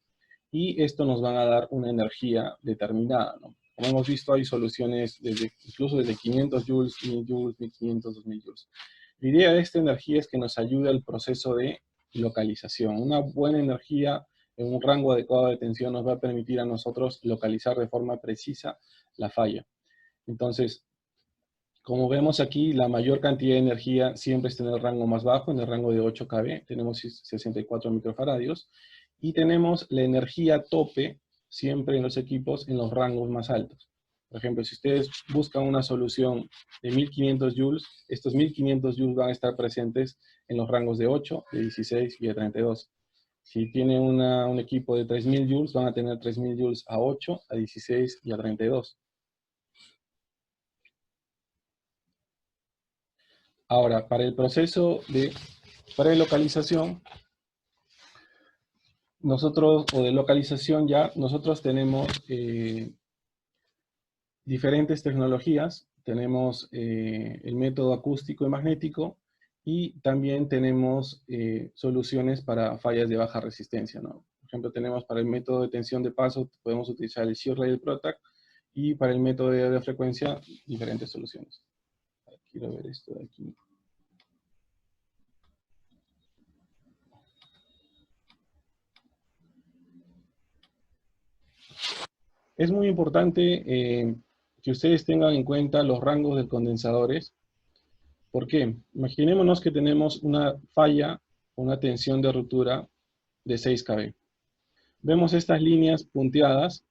y esto nos van a dar una energía determinada, ¿no? Como hemos visto, hay soluciones incluso desde 500 joules, 1000 joules, 1500, 2000 joules. La idea de esta energía es que nos ayude al proceso de localización. Una buena energía en un rango adecuado de tensión nos va a permitir a nosotros localizar de forma precisa la falla. Entonces, como vemos aquí, la mayor cantidad de energía siempre está en el rango más bajo, en el rango de 8 kV, tenemos 64 microfaradios, y tenemos la energía tope siempre en los equipos en los rangos más altos. Por ejemplo, si ustedes buscan una solución de 1500 joules, estos 1500 joules van a estar presentes en los rangos de 8, de 16 y de 32. Si tienen un equipo de 3000 joules, van a tener 3000 joules a 8, a 16 y a 32. Ahora, para el proceso de prelocalización, o de localización ya, nosotros tenemos diferentes tecnologías. Tenemos el método acústico y magnético, y también tenemos soluciones para fallas de baja resistencia, ¿no? Por ejemplo, tenemos para el método de tensión de paso, podemos utilizar el Shirley y el Protac, y para el método de frecuencia, diferentes soluciones. Quiero ver esto de aquí. Es muy importante que ustedes tengan en cuenta los rangos de condensadores. ¿Por qué? Imaginémonos que tenemos una falla, una tensión de ruptura de 6 kV. Vemos estas líneas punteadas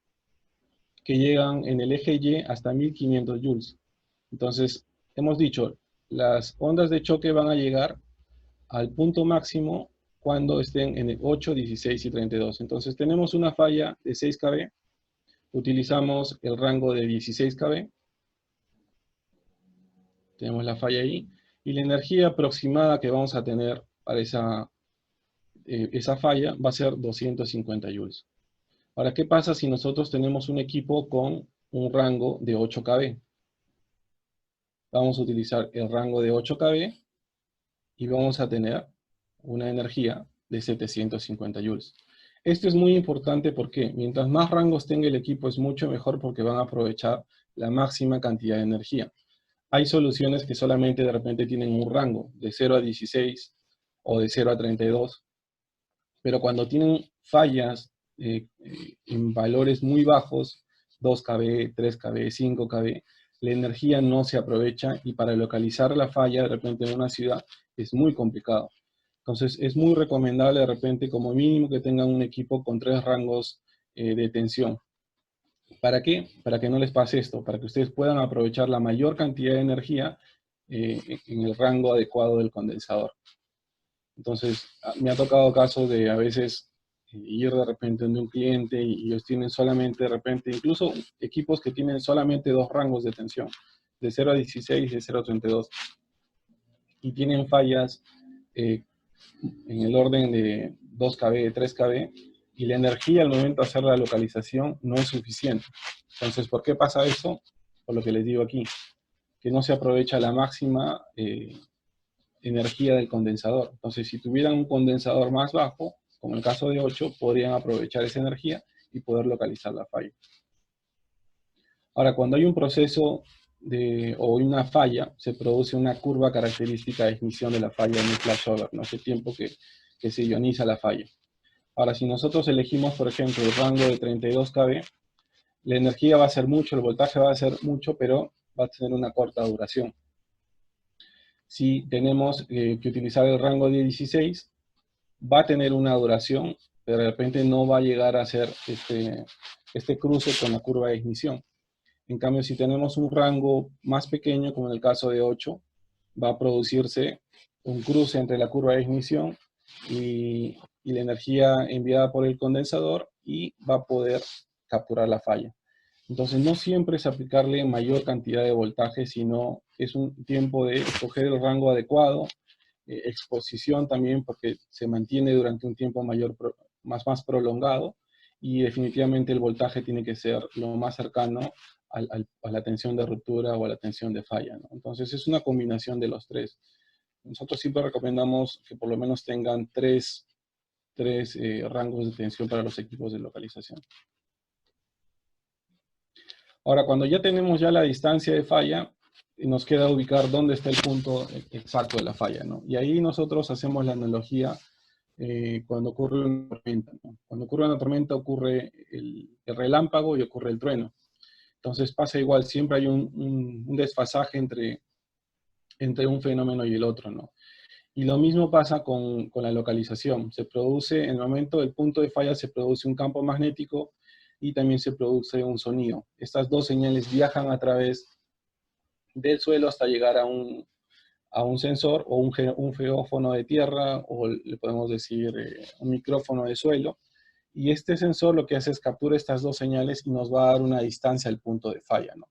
que llegan en el eje Y hasta 1500 joules. Entonces, hemos dicho, las ondas de choque van a llegar al punto máximo cuando estén en el 8, 16 y 32. Entonces, tenemos una falla de 6 kV, utilizamos el rango de 16 kV, tenemos la falla ahí, y la energía aproximada que vamos a tener para esa falla va a ser 250 joules. Ahora, ¿qué pasa si nosotros tenemos un equipo con un rango de 8 kV? Vamos a utilizar el rango de 8 kV y vamos a tener una energía de 750 joules. Esto es muy importante porque mientras más rangos tenga el equipo es mucho mejor, porque van a aprovechar la máxima cantidad de energía. Hay soluciones que solamente de repente tienen un rango de 0 a 16 o de 0 a 32, pero cuando tienen fallas en valores muy bajos, 2 kV, 3 kV, 5 kV, la energía no se aprovecha, y para localizar la falla de repente en una ciudad es muy complicado. Entonces es muy recomendable de repente como mínimo que tengan un equipo con 3 rangos de tensión. ¿Para qué? Para que no les pase esto, para que ustedes puedan aprovechar la mayor cantidad de energía en el rango adecuado del condensador. Entonces, me ha tocado casos de a veces ir de repente donde un cliente y ellos tienen solamente de repente, incluso equipos que tienen solamente 2 rangos de tensión, de 0 a 16 y de 0 a 32. Y tienen fallas en el orden de 2 kb, 3 kb, y la energía al momento de hacer la localización no es suficiente. Entonces, ¿por qué pasa eso? Por lo que les digo aquí, que no se aprovecha la máxima energía del condensador. Entonces, si tuvieran un condensador más bajo, como el caso de 8, podrían aprovechar esa energía y poder localizar la falla. Ahora, cuando hay un proceso o una falla, se produce una curva característica de ignición de la falla en el flashover, ¿no? Ese tiempo que se ioniza la falla. Ahora, si nosotros elegimos, por ejemplo, el rango de 32 kV, la energía va a ser mucho, el voltaje va a ser mucho, pero va a tener una corta duración. Si tenemos que utilizar el rango de 16, va a tener una duración, pero de repente no va a llegar a ser este cruce con la curva de ignición. En cambio, si tenemos un rango más pequeño, como en el caso de 8, va a producirse un cruce entre la curva de ignición y la energía enviada por el condensador y va a poder capturar la falla. Entonces, no siempre es aplicarle mayor cantidad de voltaje, sino es un tiempo de escoger el rango adecuado, exposición también, porque se mantiene durante un tiempo más prolongado, y definitivamente el voltaje tiene que ser lo más cercano a la tensión de ruptura o a la tensión de falla, ¿no? Entonces, es una combinación de los tres. Nosotros siempre recomendamos que por lo menos tengan tres rangos de tensión para los equipos de localización. Ahora, cuando ya tenemos la distancia de falla, nos queda ubicar dónde está el punto exacto de la falla, ¿no? Y ahí nosotros hacemos la analogía cuando ocurre una tormenta, ¿no? Cuando ocurre una tormenta ocurre el relámpago y ocurre el trueno. Entonces pasa igual, siempre hay un desfasaje entre un fenómeno y el otro, ¿no? Y lo mismo pasa con la localización. Se produce, en el momento del punto de falla, se produce un campo magnético y también se produce un sonido. Estas dos señales viajan a través del suelo hasta llegar a un sensor o un geófono de tierra, o le podemos decir un micrófono de suelo. Y este sensor lo que hace es captura estas dos señales y nos va a dar una distancia al punto de falla, ¿no?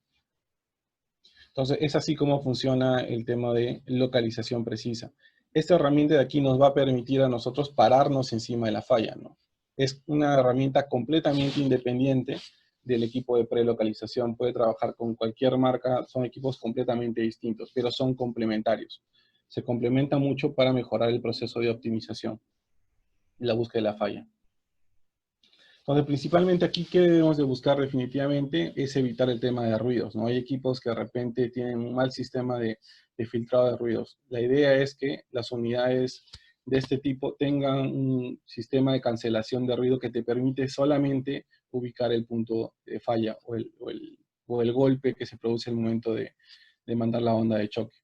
Entonces, es así como funciona el tema de localización precisa. Esta herramienta de aquí nos va a permitir a nosotros pararnos encima de la falla, ¿no? Es una herramienta completamente independiente del equipo de prelocalización. Puede trabajar con cualquier marca, son equipos completamente distintos, pero son complementarios. Se complementan mucho para mejorar el proceso de optimización y la búsqueda de la falla. Entonces, principalmente aquí, ¿qué debemos de buscar definitivamente? Es evitar el tema de ruidos, ¿no? Hay equipos que de repente tienen un mal sistema de filtrado de ruidos. La idea es que las unidades de este tipo tengan un sistema de cancelación de ruido que te permite solamente ubicar el punto de falla o el golpe que se produce al momento de mandar la onda de choque.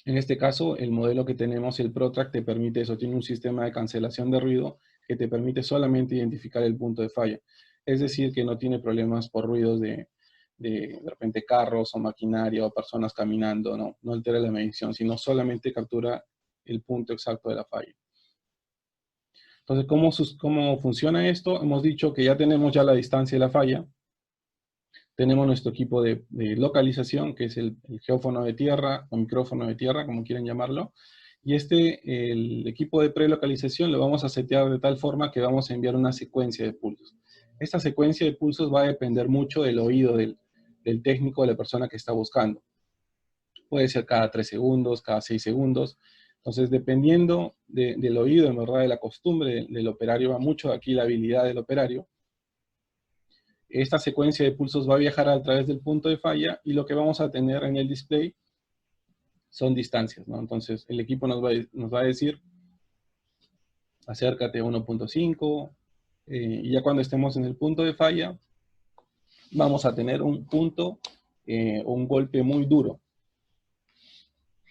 En este caso, el modelo que tenemos, el ProTrack, te permite eso, tiene un sistema de cancelación de ruido que te permite solamente identificar el punto de falla. Es decir, que no tiene problemas por ruidos de repente carros o maquinaria o personas caminando, no altera la medición, sino solamente captura el punto exacto de la falla. Entonces, ¿cómo funciona esto? Hemos dicho que ya tenemos la distancia de la falla. Tenemos nuestro equipo de localización, que es el geófono de tierra o micrófono de tierra, como quieren llamarlo. Y el equipo de prelocalización lo vamos a setear de tal forma que vamos a enviar una secuencia de pulsos. Esta secuencia de pulsos va a depender mucho del oído del técnico, de la persona que está buscando. Puede ser cada 3 segundos, cada 6 segundos. Entonces, dependiendo del oído, en verdad, de la costumbre del operario, va mucho aquí la habilidad del operario. Esta secuencia de pulsos va a viajar a través del punto de falla y lo que vamos a tener en el display son distancias, ¿no? Entonces, el equipo nos va a decir, acércate a 1.5, y ya cuando estemos en el punto de falla, vamos a tener un punto, un golpe muy duro.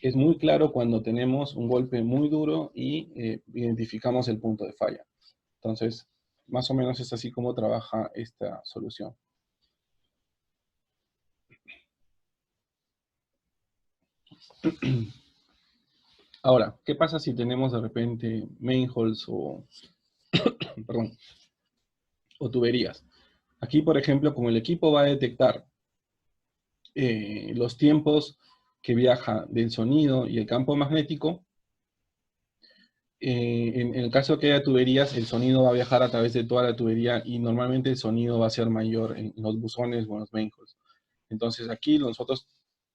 Es muy claro cuando tenemos un golpe muy duro y identificamos el punto de falla. Entonces, Más o menos es así como trabaja esta solución. Ahora, ¿qué pasa si tenemos de repente manholes perdón, o tuberías? Aquí, por ejemplo, como el equipo va a detectar los tiempos que viaja del sonido y el campo magnético, en el caso que haya tuberías, el sonido va a viajar a través de toda la tubería y normalmente el sonido va a ser mayor en los buzones o en los manholes. Entonces aquí nosotros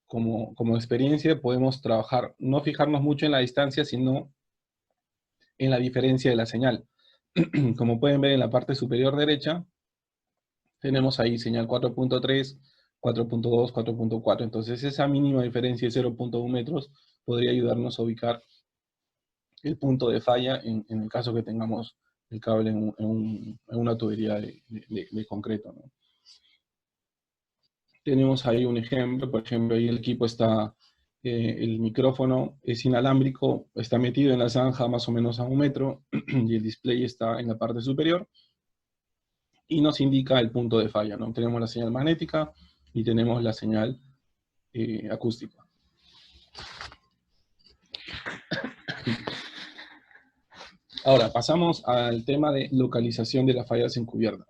como experiencia podemos trabajar, no fijarnos mucho en la distancia, sino en la diferencia de la señal. Como pueden ver en la parte superior derecha, tenemos ahí señal 4.3, 4.2, 4.4. Entonces esa mínima diferencia de 0.1 metros podría ayudarnos a ubicar el punto de falla en el caso que tengamos el cable en una tubería de concreto, ¿no? Tenemos ahí un ejemplo, por ejemplo, ahí el equipo está, el micrófono es inalámbrico, está metido en la zanja más o menos a 1 metro y el display está en la parte superior y nos indica el punto de falla, ¿no? Tenemos la señal magnética y tenemos la señal acústica. Ahora, pasamos al tema de localización de las fallas encubiertas.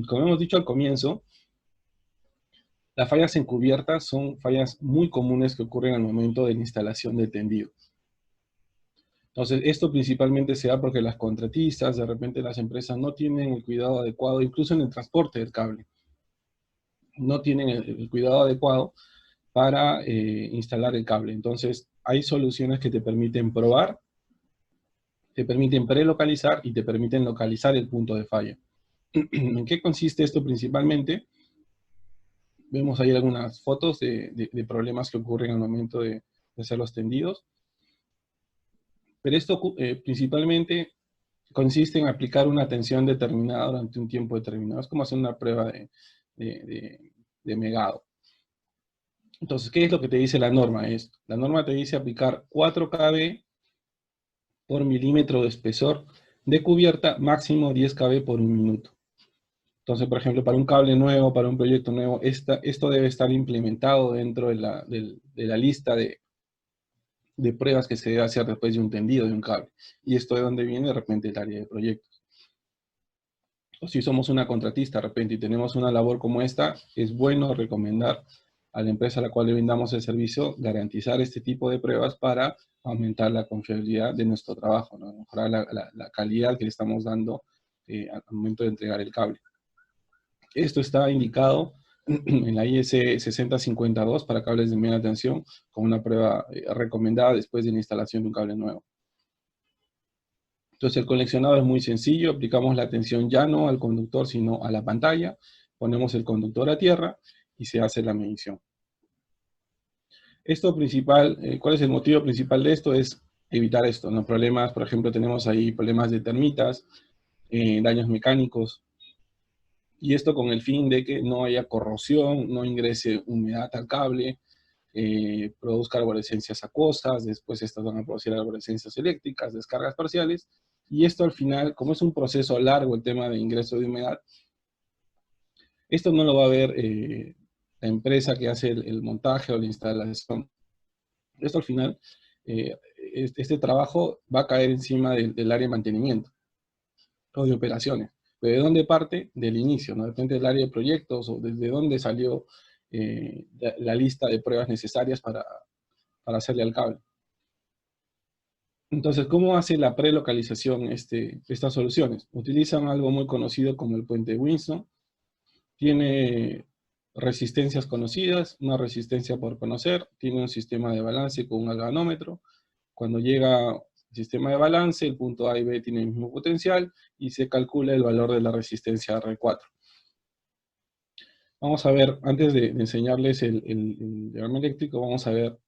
Como hemos dicho al comienzo, las fallas encubiertas son fallas muy comunes que ocurren al momento de la instalación del tendido. Entonces, esto principalmente se da porque las contratistas, de repente las empresas no tienen el cuidado adecuado, incluso en el transporte del cable. No tienen el cuidado adecuado para instalar el cable. Entonces, hay soluciones que te permiten probar, te permiten prelocalizar y te permiten localizar el punto de falla. ¿En qué consiste esto principalmente? Vemos ahí algunas fotos de problemas que ocurren al momento de hacer los tendidos. Pero esto principalmente consiste en aplicar una tensión determinada durante un tiempo determinado. Es como hacer una prueba de megado. Entonces, ¿qué es lo que te dice la norma? La norma te dice aplicar 4 kV por milímetro de espesor de cubierta, máximo 10 kV por 1 minuto. Entonces, por ejemplo, para un cable nuevo, para un proyecto nuevo, esto debe estar implementado dentro de la lista de pruebas que se debe hacer después de un tendido de un cable. Y esto de donde viene de repente el área de proyectos. O si somos una contratista de repente y tenemos una labor como esta, es bueno recomendar a la empresa a la cual le vendamos el servicio garantizar este tipo de pruebas para aumentar la confiabilidad de nuestro trabajo, ¿no? Mejorar la calidad que le estamos dando al momento de entregar el cable. Esto está indicado en la IS 6052 para cables de media tensión como una prueba recomendada después de la instalación de un cable nuevo. Entonces el coleccionado es muy sencillo, aplicamos la tensión ya no al conductor sino a la pantalla, ponemos el conductor a tierra y se hace la medición. Esto principal, ¿cuál es el motivo principal de esto? Es evitar esto, ¿no? Problemas, por ejemplo, tenemos ahí problemas de termitas, daños mecánicos, y esto con el fin de que no haya corrosión, no ingrese humedad al cable, produzca arborescencias acuosas, después estas van a producir arborescencias eléctricas, descargas parciales, y esto al final, como es un proceso largo el tema de ingreso de humedad, esto no lo va a ver la empresa que hace el montaje o la instalación. Esto al final, este trabajo va a caer encima del área de mantenimiento o de operaciones. ¿Pero de dónde parte? Del inicio, ¿no? Depende del área de proyectos o desde dónde salió la lista de pruebas necesarias para hacerle al cable. Entonces, ¿cómo hace la prelocalización estas soluciones? Utilizan algo muy conocido como el puente Winston. Tiene resistencias conocidas, una resistencia por conocer, tiene un sistema de balance con un galvanómetro. Cuando llega el sistema de balance, el punto A y B tienen el mismo potencial y se calcula el valor de la resistencia R4. Vamos a ver, antes de enseñarles el diagrama eléctrico, vamos a ver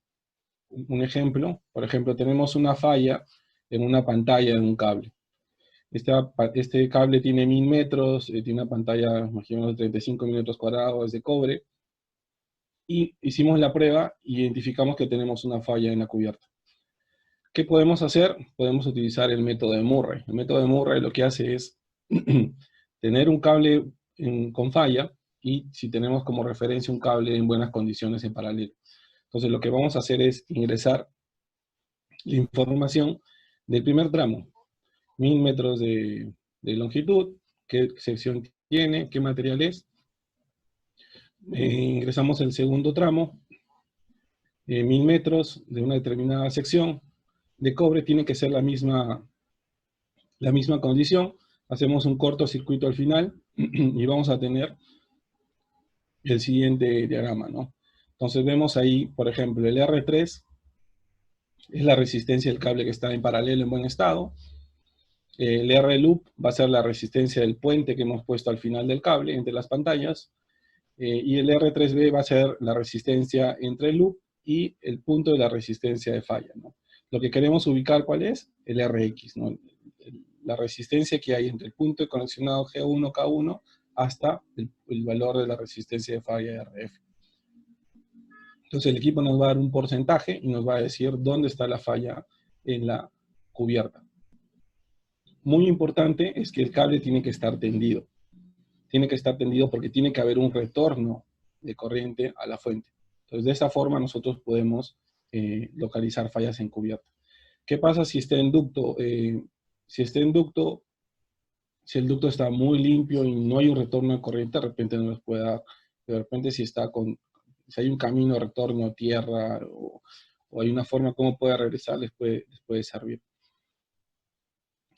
un ejemplo. Por ejemplo, tenemos una falla en una pantalla de un cable. Este cable tiene 1000 metros, tiene una pantalla, imaginemos, 35 metros cuadrados, es de cobre. Y hicimos la prueba y identificamos que tenemos una falla en la cubierta. ¿Qué podemos hacer? Podemos utilizar el método de Murray. El método de Murray lo que hace es tener un cable con falla, y si tenemos como referencia un cable en buenas condiciones en paralelo. Entonces lo que vamos a hacer es ingresar la información del primer tramo, 1000 metros de longitud, qué sección tiene, qué material es. Ingresamos el segundo tramo, 1000 metros de una determinada sección de cobre, tiene que ser la misma condición. Hacemos un cortocircuito al final y vamos a tener el siguiente diagrama, ¿no? Entonces vemos ahí, por ejemplo, el R3 es la resistencia del cable que está en paralelo en buen estado. El R-loop va a ser la resistencia del puente que hemos puesto al final del cable, entre las pantallas. Y el R3B va a ser la resistencia entre el loop y el punto de la resistencia de falla, ¿no? Lo que queremos ubicar, ¿cuál es? El RX, ¿no? La resistencia que hay entre el punto de conexionado G1, K1, hasta el valor de la resistencia de falla de RF. Entonces el equipo nos va a dar un porcentaje y nos va a decir dónde está la falla en la cubierta. Muy importante es que el cable tiene que estar tendido. Tiene que estar tendido porque tiene que haber un retorno de corriente a la fuente. Entonces de esa forma nosotros podemos localizar fallas en cubierta. ¿Qué pasa si está en ducto? Si el ducto está muy limpio y no hay un retorno de corriente, de repente no les puede dar. De repente si hay un camino de retorno, tierra, o hay una forma como puede regresar, les puede servir.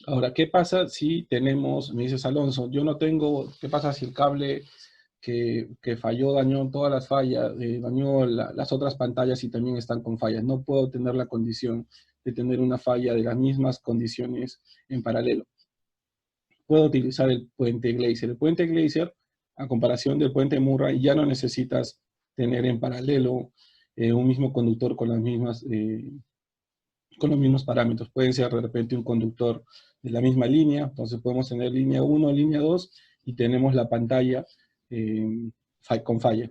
Ahora, ¿qué pasa si tenemos, me dices Alonso, yo no tengo, ¿qué pasa si el cable que falló dañó todas las fallas, dañó las otras pantallas y también están con fallas? No puedo tener la condición de tener una falla de las mismas condiciones en paralelo. Puedo utilizar el puente Glaser. El puente Glaser, a comparación del puente Murray, ya no necesitas tener en paralelo un mismo conductor con los mismos parámetros. Pueden ser de repente un conductor de la misma línea, entonces podemos tener línea 1, línea 2, y tenemos la pantalla con falla.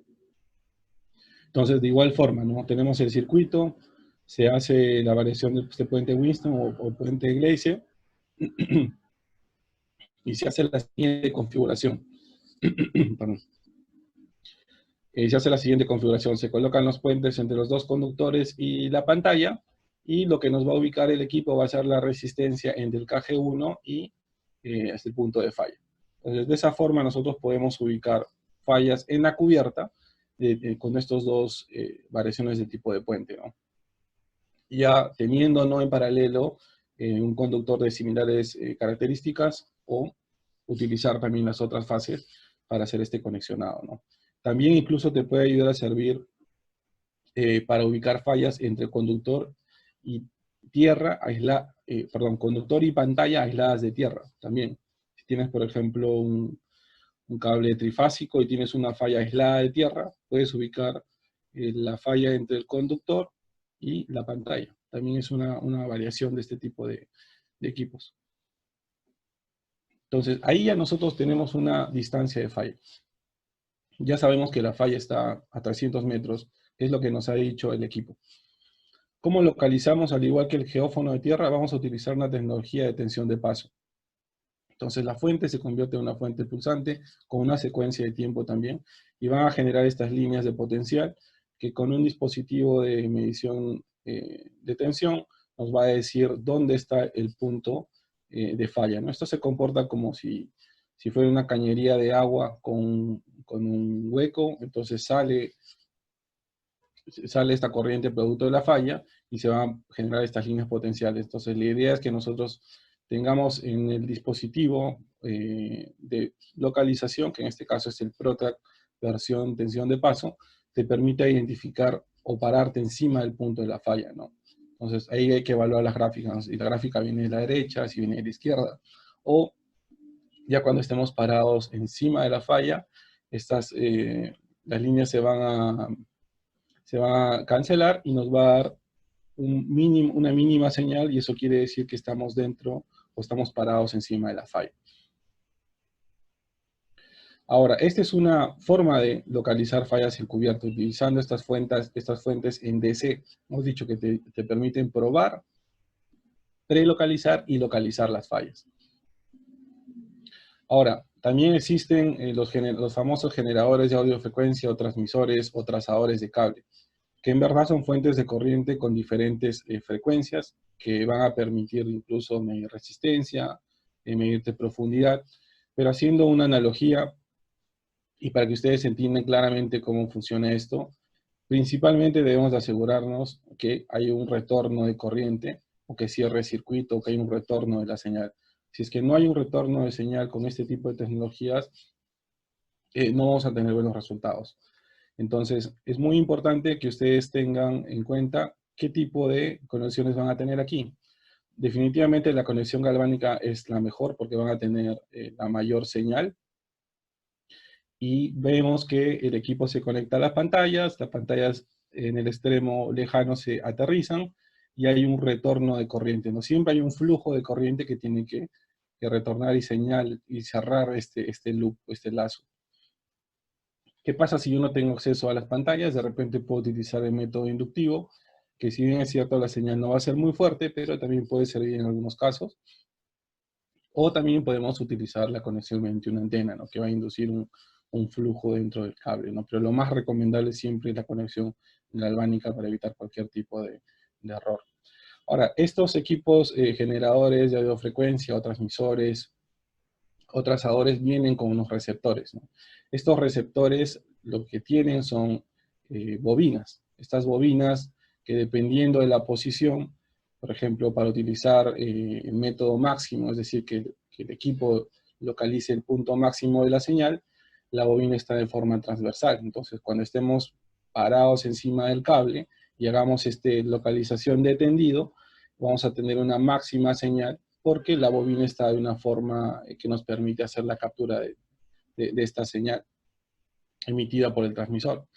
Entonces, de igual forma, ¿no? Tenemos el circuito, se hace la variación de este puente Winston o puente Glaser, y se hace la siguiente configuración. Perdón. Se hace la siguiente configuración. Se colocan los puentes entre los dos conductores y la pantalla, y lo que nos va a ubicar el equipo va a ser la resistencia entre el KG1 y hasta el punto de falla. Entonces, de esa forma nosotros podemos ubicar fallas en la cubierta con estos dos variaciones de tipo de puente, ¿no? Ya teniendo no en paralelo un conductor de similares características, o utilizar también las otras fases para hacer este conexionado, ¿no? También incluso te puede ayudar a servir para ubicar fallas entre conductor y tierra, conductor y pantalla aisladas de tierra también. Si tienes, por ejemplo, un cable trifásico y tienes una falla aislada de tierra, puedes ubicar la falla entre el conductor y la pantalla. También es una variación de este tipo de equipos. Entonces, ahí ya nosotros tenemos una distancia de falla. Ya sabemos que la falla está a 300 metros, es lo que nos ha dicho el equipo. ¿Cómo localizamos? Al igual que el geófono de tierra, vamos a utilizar una tecnología de tensión de paso. Entonces la fuente se convierte en una fuente pulsante con una secuencia de tiempo también, y van a generar estas líneas de potencial que con un dispositivo de medición de tensión nos va a decir dónde está el punto de falla, ¿no? Esto se comporta como si fuera una cañería de agua con un hueco. Entonces sale esta corriente producto de la falla y se van a generar estas líneas potenciales. Entonces la idea es que nosotros tengamos en el dispositivo de localización, que en este caso es el ProTrack versión tensión de paso, te permite identificar o pararte encima del punto de la falla, ¿no? Entonces ahí hay que evaluar las gráficas, si la gráfica viene de la derecha, si viene de la izquierda, o ya cuando estemos parados encima de la falla, las líneas se van a cancelar y nos va a dar una mínima señal, y eso quiere decir que estamos dentro o estamos parados encima de la falla. Ahora, esta es una forma de localizar fallas encubiertas utilizando estas fuentes en DC. Hemos dicho que te permiten probar, prelocalizar y localizar las fallas. Ahora, También existen los famosos generadores de audiofrecuencia o transmisores o trazadores de cable, que en verdad son fuentes de corriente con diferentes frecuencias que van a permitir incluso medir resistencia, medir profundidad, pero haciendo una analogía y para que ustedes entiendan claramente cómo funciona esto, principalmente debemos de asegurarnos que hay un retorno de corriente o que cierre circuito o que hay un retorno de la señal. Si es que no hay un retorno de señal con este tipo de tecnologías, no vamos a tener buenos resultados. Entonces, es muy importante que ustedes tengan en cuenta qué tipo de conexiones van a tener aquí. Definitivamente la conexión galvánica es la mejor porque van a tener la mayor señal. Y vemos que el equipo se conecta a las pantallas en el extremo lejano se aterrizan y hay un retorno de corriente, ¿no? Siempre hay un flujo de corriente que tiene que retornar y cerrar este loop, este lazo. ¿Qué pasa si yo no tengo acceso a las pantallas? De repente puedo utilizar el método inductivo, que si bien es cierto la señal no va a ser muy fuerte, pero también puede servir en algunos casos. O también podemos utilizar la conexión mediante una antena, ¿no? Que va a inducir un flujo dentro del cable, ¿no? Pero lo más recomendable siempre es la conexión galvánica para evitar cualquier tipo de error. Ahora, estos equipos generadores de audiofrecuencia o transmisores o trazadores vienen con unos receptores, ¿no? Estos receptores lo que tienen son bobinas. Estas bobinas que dependiendo de la posición, por ejemplo, para utilizar el método máximo, es decir, que el equipo localice el punto máximo de la señal, la bobina está de forma transversal. Entonces, cuando estemos parados encima del cable y hagamos localización de tendido, vamos a tener una máxima señal porque la bobina está de una forma que nos permite hacer la captura de esta señal emitida por el transmisor.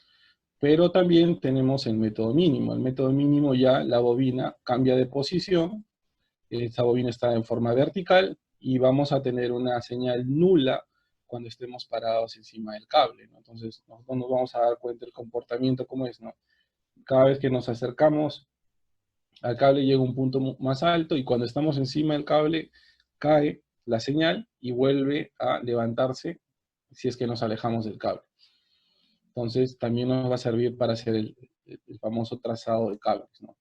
Pero también tenemos el método mínimo. El método mínimo ya la bobina cambia de posición, esta bobina está en forma vertical y vamos a tener una señal nula cuando estemos parados encima del cable, ¿no? Entonces nosotros nos vamos a dar cuenta del comportamiento como es, ¿no? Cada vez que nos acercamos al cable llega un punto más alto y cuando estamos encima del cable cae la señal y vuelve a levantarse si es que nos alejamos del cable. Entonces también nos va a servir para hacer el famoso trazado de cables, ¿no?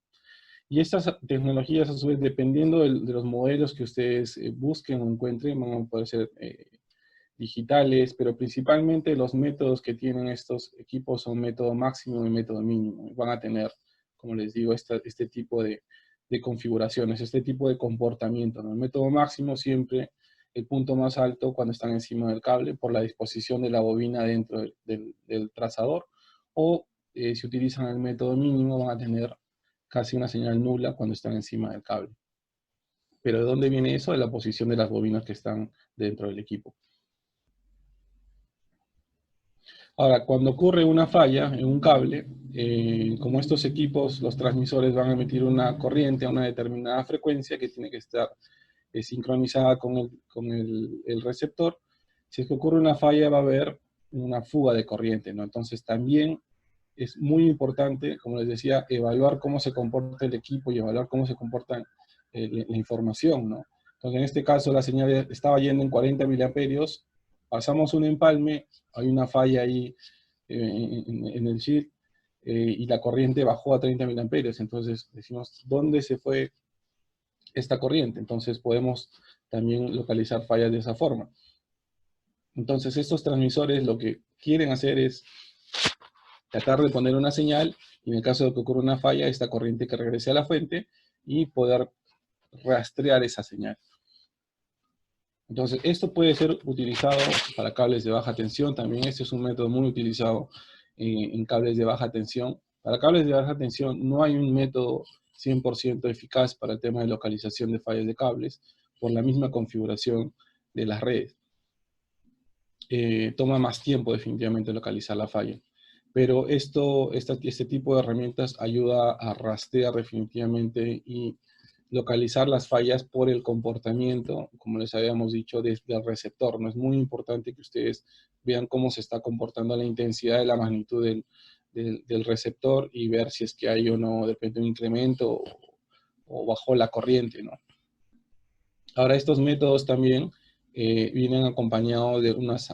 Y estas tecnologías, a su vez, dependiendo de los modelos que ustedes busquen o encuentren, van a poder ser digitales, pero principalmente los métodos que tienen estos equipos son método máximo y método mínimo. Van a tener, como les digo, este tipo de configuraciones, este tipo de comportamiento, ¿no? El método máximo siempre el punto más alto cuando están encima del cable por la disposición de la bobina dentro del trazador, o si utilizan el método mínimo van a tener casi una señal nula cuando están encima del cable. ¿Pero de dónde viene eso? De la posición de las bobinas que están dentro del equipo. Ahora, cuando ocurre una falla en un cable, como estos equipos, los transmisores van a emitir una corriente a una determinada frecuencia que tiene que estar sincronizada con el receptor, si es que ocurre una falla va a haber una fuga de corriente, ¿no? Entonces también es muy importante, como les decía, evaluar cómo se comporta el equipo y evaluar cómo se comporta la información, ¿no? Entonces en este caso la señal estaba yendo en 40 miliamperios, pasamos un empalme, hay una falla ahí en el chip, y la corriente bajó a 30 miliamperios. Entonces decimos, ¿dónde se fue esta corriente? Entonces podemos también localizar fallas de esa forma. Entonces estos transmisores lo que quieren hacer es tratar de poner una señal, y en el caso de que ocurra una falla, esta corriente que regrese a la fuente y poder rastrear esa señal. Entonces, esto puede ser utilizado para cables de baja tensión. También este es un método muy utilizado en cables de baja tensión. Para cables de baja tensión no hay un método 100% eficaz para el tema de localización de fallas de cables por la misma configuración de las redes. Toma más tiempo definitivamente localizar la falla. Pero este tipo de herramientas ayuda a rastrear definitivamente y localizar las fallas por el comportamiento, como les habíamos dicho, del receptor. ¿No? Es muy importante que ustedes vean cómo se está comportando la intensidad de la magnitud del receptor y ver si es que hay o no de repente un incremento o bajó la corriente, ¿no? Ahora, estos métodos también vienen acompañados de unos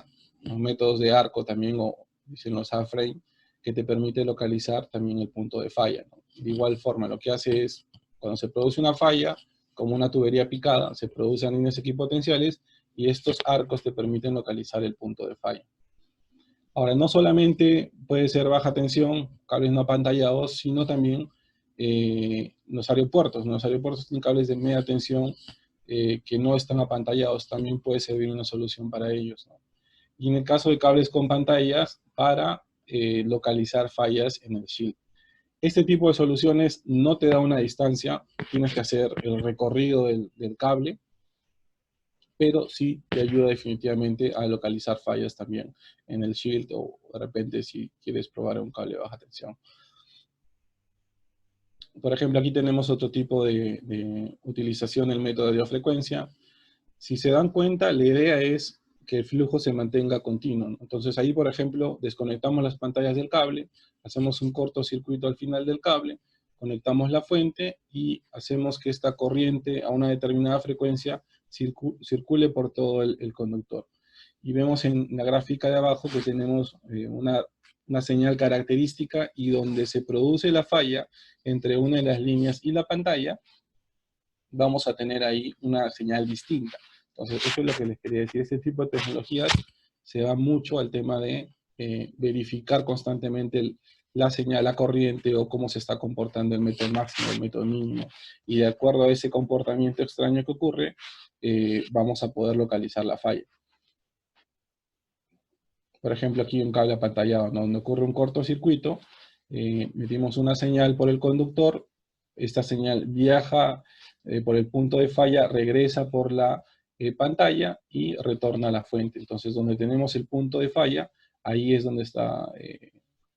métodos de arco también, o dicen los A-frame, que te permite localizar también el punto de falla, ¿no? De igual forma, lo que hace es, cuando se produce una falla, como una tubería picada, se producen líneas equipotenciales y estos arcos te permiten localizar el punto de falla. Ahora, no solamente puede ser baja tensión, cables no apantallados, sino también los aeropuertos. Los aeropuertos tienen cables de media tensión que no están apantallados, también puede servir una solución para ellos, ¿no? Y en el caso de cables con pantallas, para localizar fallas en el shield. Este tipo de soluciones no te da una distancia, tienes que hacer el recorrido del cable, pero sí te ayuda definitivamente a localizar fallas también en el shield, o de repente si quieres probar un cable de baja tensión. Por ejemplo, aquí tenemos otro tipo de utilización del método de radiofrecuencia. Si se dan cuenta, la idea es que el flujo se mantenga continuo, ¿no? Entonces ahí, por ejemplo, desconectamos las pantallas del cable, hacemos un cortocircuito al final del cable, conectamos la fuente y hacemos que esta corriente a una determinada frecuencia circule por todo el conductor. Y vemos en la gráfica de abajo que tenemos una señal característica, y donde se produce la falla entre una de las líneas y la pantalla, vamos a tener ahí una señal distinta. Entonces, eso es lo que les quería decir. Este tipo de tecnologías se va mucho al tema de verificar constantemente la señal, la corriente, o cómo se está comportando el método máximo, el método mínimo. Y de acuerdo a ese comportamiento extraño que ocurre, vamos a poder localizar la falla. Por ejemplo, aquí un cable apantallado, ¿no? Donde ocurre un cortocircuito, metimos una señal por el conductor, esta señal viaja por el punto de falla, regresa por la pantalla y retorna a la fuente. Entonces, donde tenemos el punto de falla, ahí es donde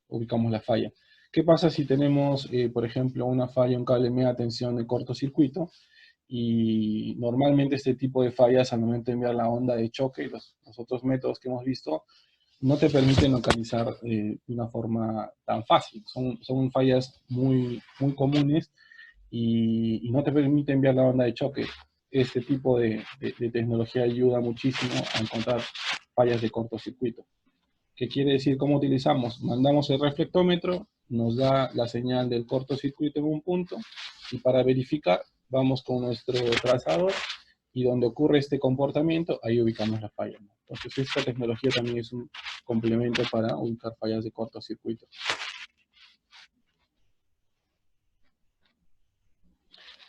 ubicamos la falla. ¿Qué pasa si tenemos, por ejemplo, una falla, un cable media tensión de cortocircuito? Y normalmente este tipo de fallas, al momento de enviar la onda de choque, y los otros métodos que hemos visto, no te permiten localizar de una forma tan fácil. Son fallas muy comunes, y no te permite enviar la onda de choque. Este tipo de tecnología ayuda muchísimo a encontrar fallas de cortocircuito. ¿Qué quiere decir? ¿Cómo utilizamos? Mandamos el reflectómetro, nos da la señal del cortocircuito en un punto, y para verificar vamos con nuestro trazador, y donde ocurre este comportamiento, ahí ubicamos la falla, ¿no? Entonces esta tecnología también es un complemento para ubicar fallas de cortocircuito.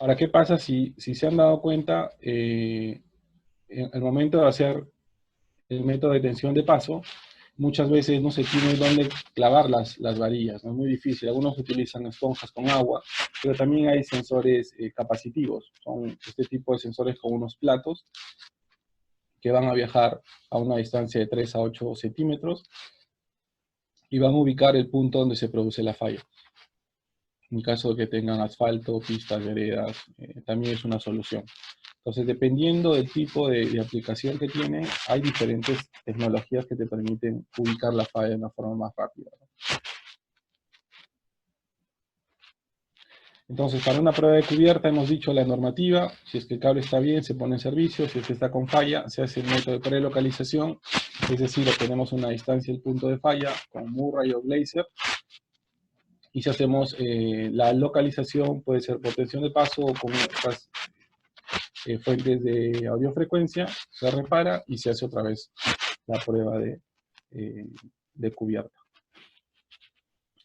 Ahora, ¿qué pasa si se han dado cuenta, en el momento de hacer el método de tensión de paso, muchas veces no se tiene dónde clavar las varillas, ¿no? Es muy difícil. Algunos utilizan esponjas con agua, pero también hay sensores capacitivos. Son este tipo de sensores con unos platos que van a viajar a una distancia de 3 a 8 centímetros y van a ubicar el punto donde se produce la falla. En caso de que tengan asfalto, pistas, veredas, también es una solución. Entonces, dependiendo del tipo de aplicación que tiene, hay diferentes tecnologías que te permiten ubicar la falla de una forma más rápida, ¿no? Entonces, para una prueba de cubierta hemos dicho la normativa: si es que el cable está bien, se pone en servicio; si es que está con falla, se hace el método de prelocalización, es decir, obtenemos una distancia del punto de falla con Murray o Glaser, y si hacemos la localización, puede ser por tensión de paso o con otras fuentes de audiofrecuencia, se repara y se hace otra vez la prueba de cubierta.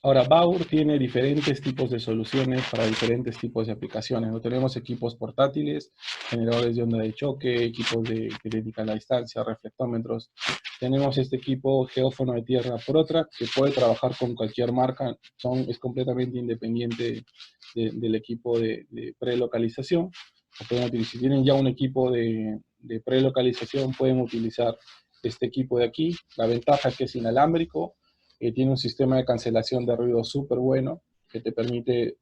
Ahora, Bauer tiene diferentes tipos de soluciones para diferentes tipos de aplicaciones, ¿no? Tenemos equipos portátiles, generadores de onda de choque, equipos que dedican a la distancia, reflectómetros. Tenemos este equipo geófono de tierra Protrac, que puede trabajar con cualquier marca, es completamente independiente del equipo de prelocalización. Si tienen ya un equipo de prelocalización, pueden utilizar este equipo de aquí. La ventaja es que es inalámbrico, tiene un sistema de cancelación de ruido súper bueno, que te permite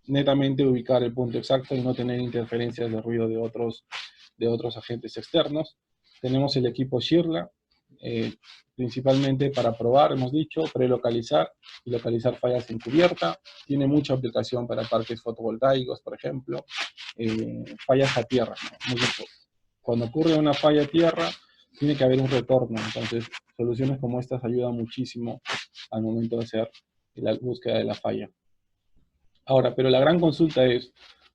netamente ubicar el punto exacto y no tener interferencias de ruido de otros agentes externos. Tenemos el equipo Shirla, principalmente para probar, hemos dicho, prelocalizar y localizar fallas en cubierta. Tiene mucha aplicación para parques fotovoltaicos, por ejemplo, fallas a tierra, ¿no? cuando ocurre una falla a tierra, tiene que haber un retorno. Entonces, soluciones como estas ayudan muchísimo al momento de hacer la búsqueda de la falla. Ahora, pero la gran consulta es,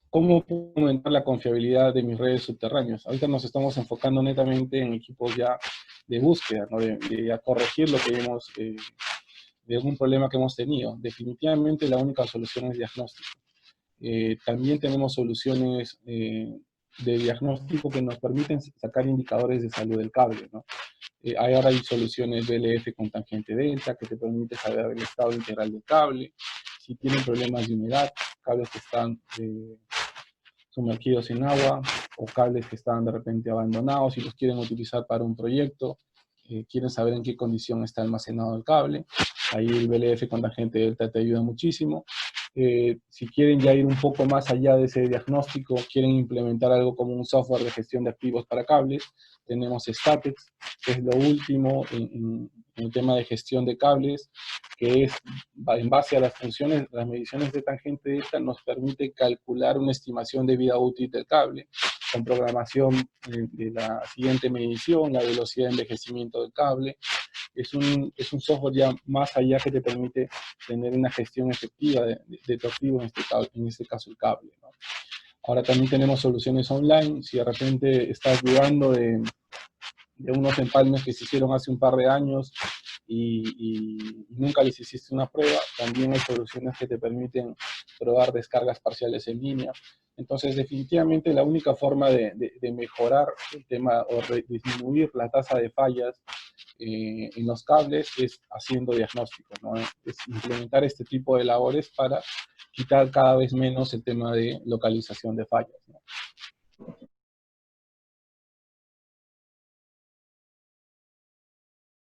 ¿cómo puedo aumentar la confiabilidad de mis redes subterráneas? Ahorita nos estamos enfocando netamente en equipos ya de búsqueda, ¿no? de corregir lo que hemos, de algún problema que hemos tenido. Definitivamente la única solución es diagnóstico. También tenemos soluciones de diagnóstico que nos permiten sacar indicadores de salud del cable, ¿no? Ahora hay soluciones BLF con tangente delta que te permite saber el estado integral del cable, si tienen problemas de humedad, cables que están sumergidos en agua o cables que están de repente abandonados y los quieren utilizar para un proyecto, quieren saber en qué condición está almacenado el cable. Ahí el BLF con tangente delta te ayuda muchísimo. Si quieren ya ir un poco más allá de ese diagnóstico, quieren implementar algo como un software de gestión de activos para cables, tenemos Statex, que es lo último en el tema de gestión de cables, que es en base a las funciones, las mediciones de tangente delta nos permite calcular una estimación de vida útil del cable, con programación de la siguiente medición, la velocidad de envejecimiento del cable. Es un software ya más allá que te permite tener una gestión efectiva de tu activo, en este caso el cable, ¿no? Ahora también tenemos soluciones online. Si de repente estás dudando de unos empalmes que se hicieron hace un par de años y nunca les hiciste una prueba, también hay soluciones que te permiten probar descargas parciales en línea. Entonces, definitivamente la única forma de mejorar el tema o disminuir la tasa de fallas en los cables es haciendo diagnósticos, ¿no? Es implementar este tipo de labores para quitar cada vez menos el tema de localización de fallas, ¿no?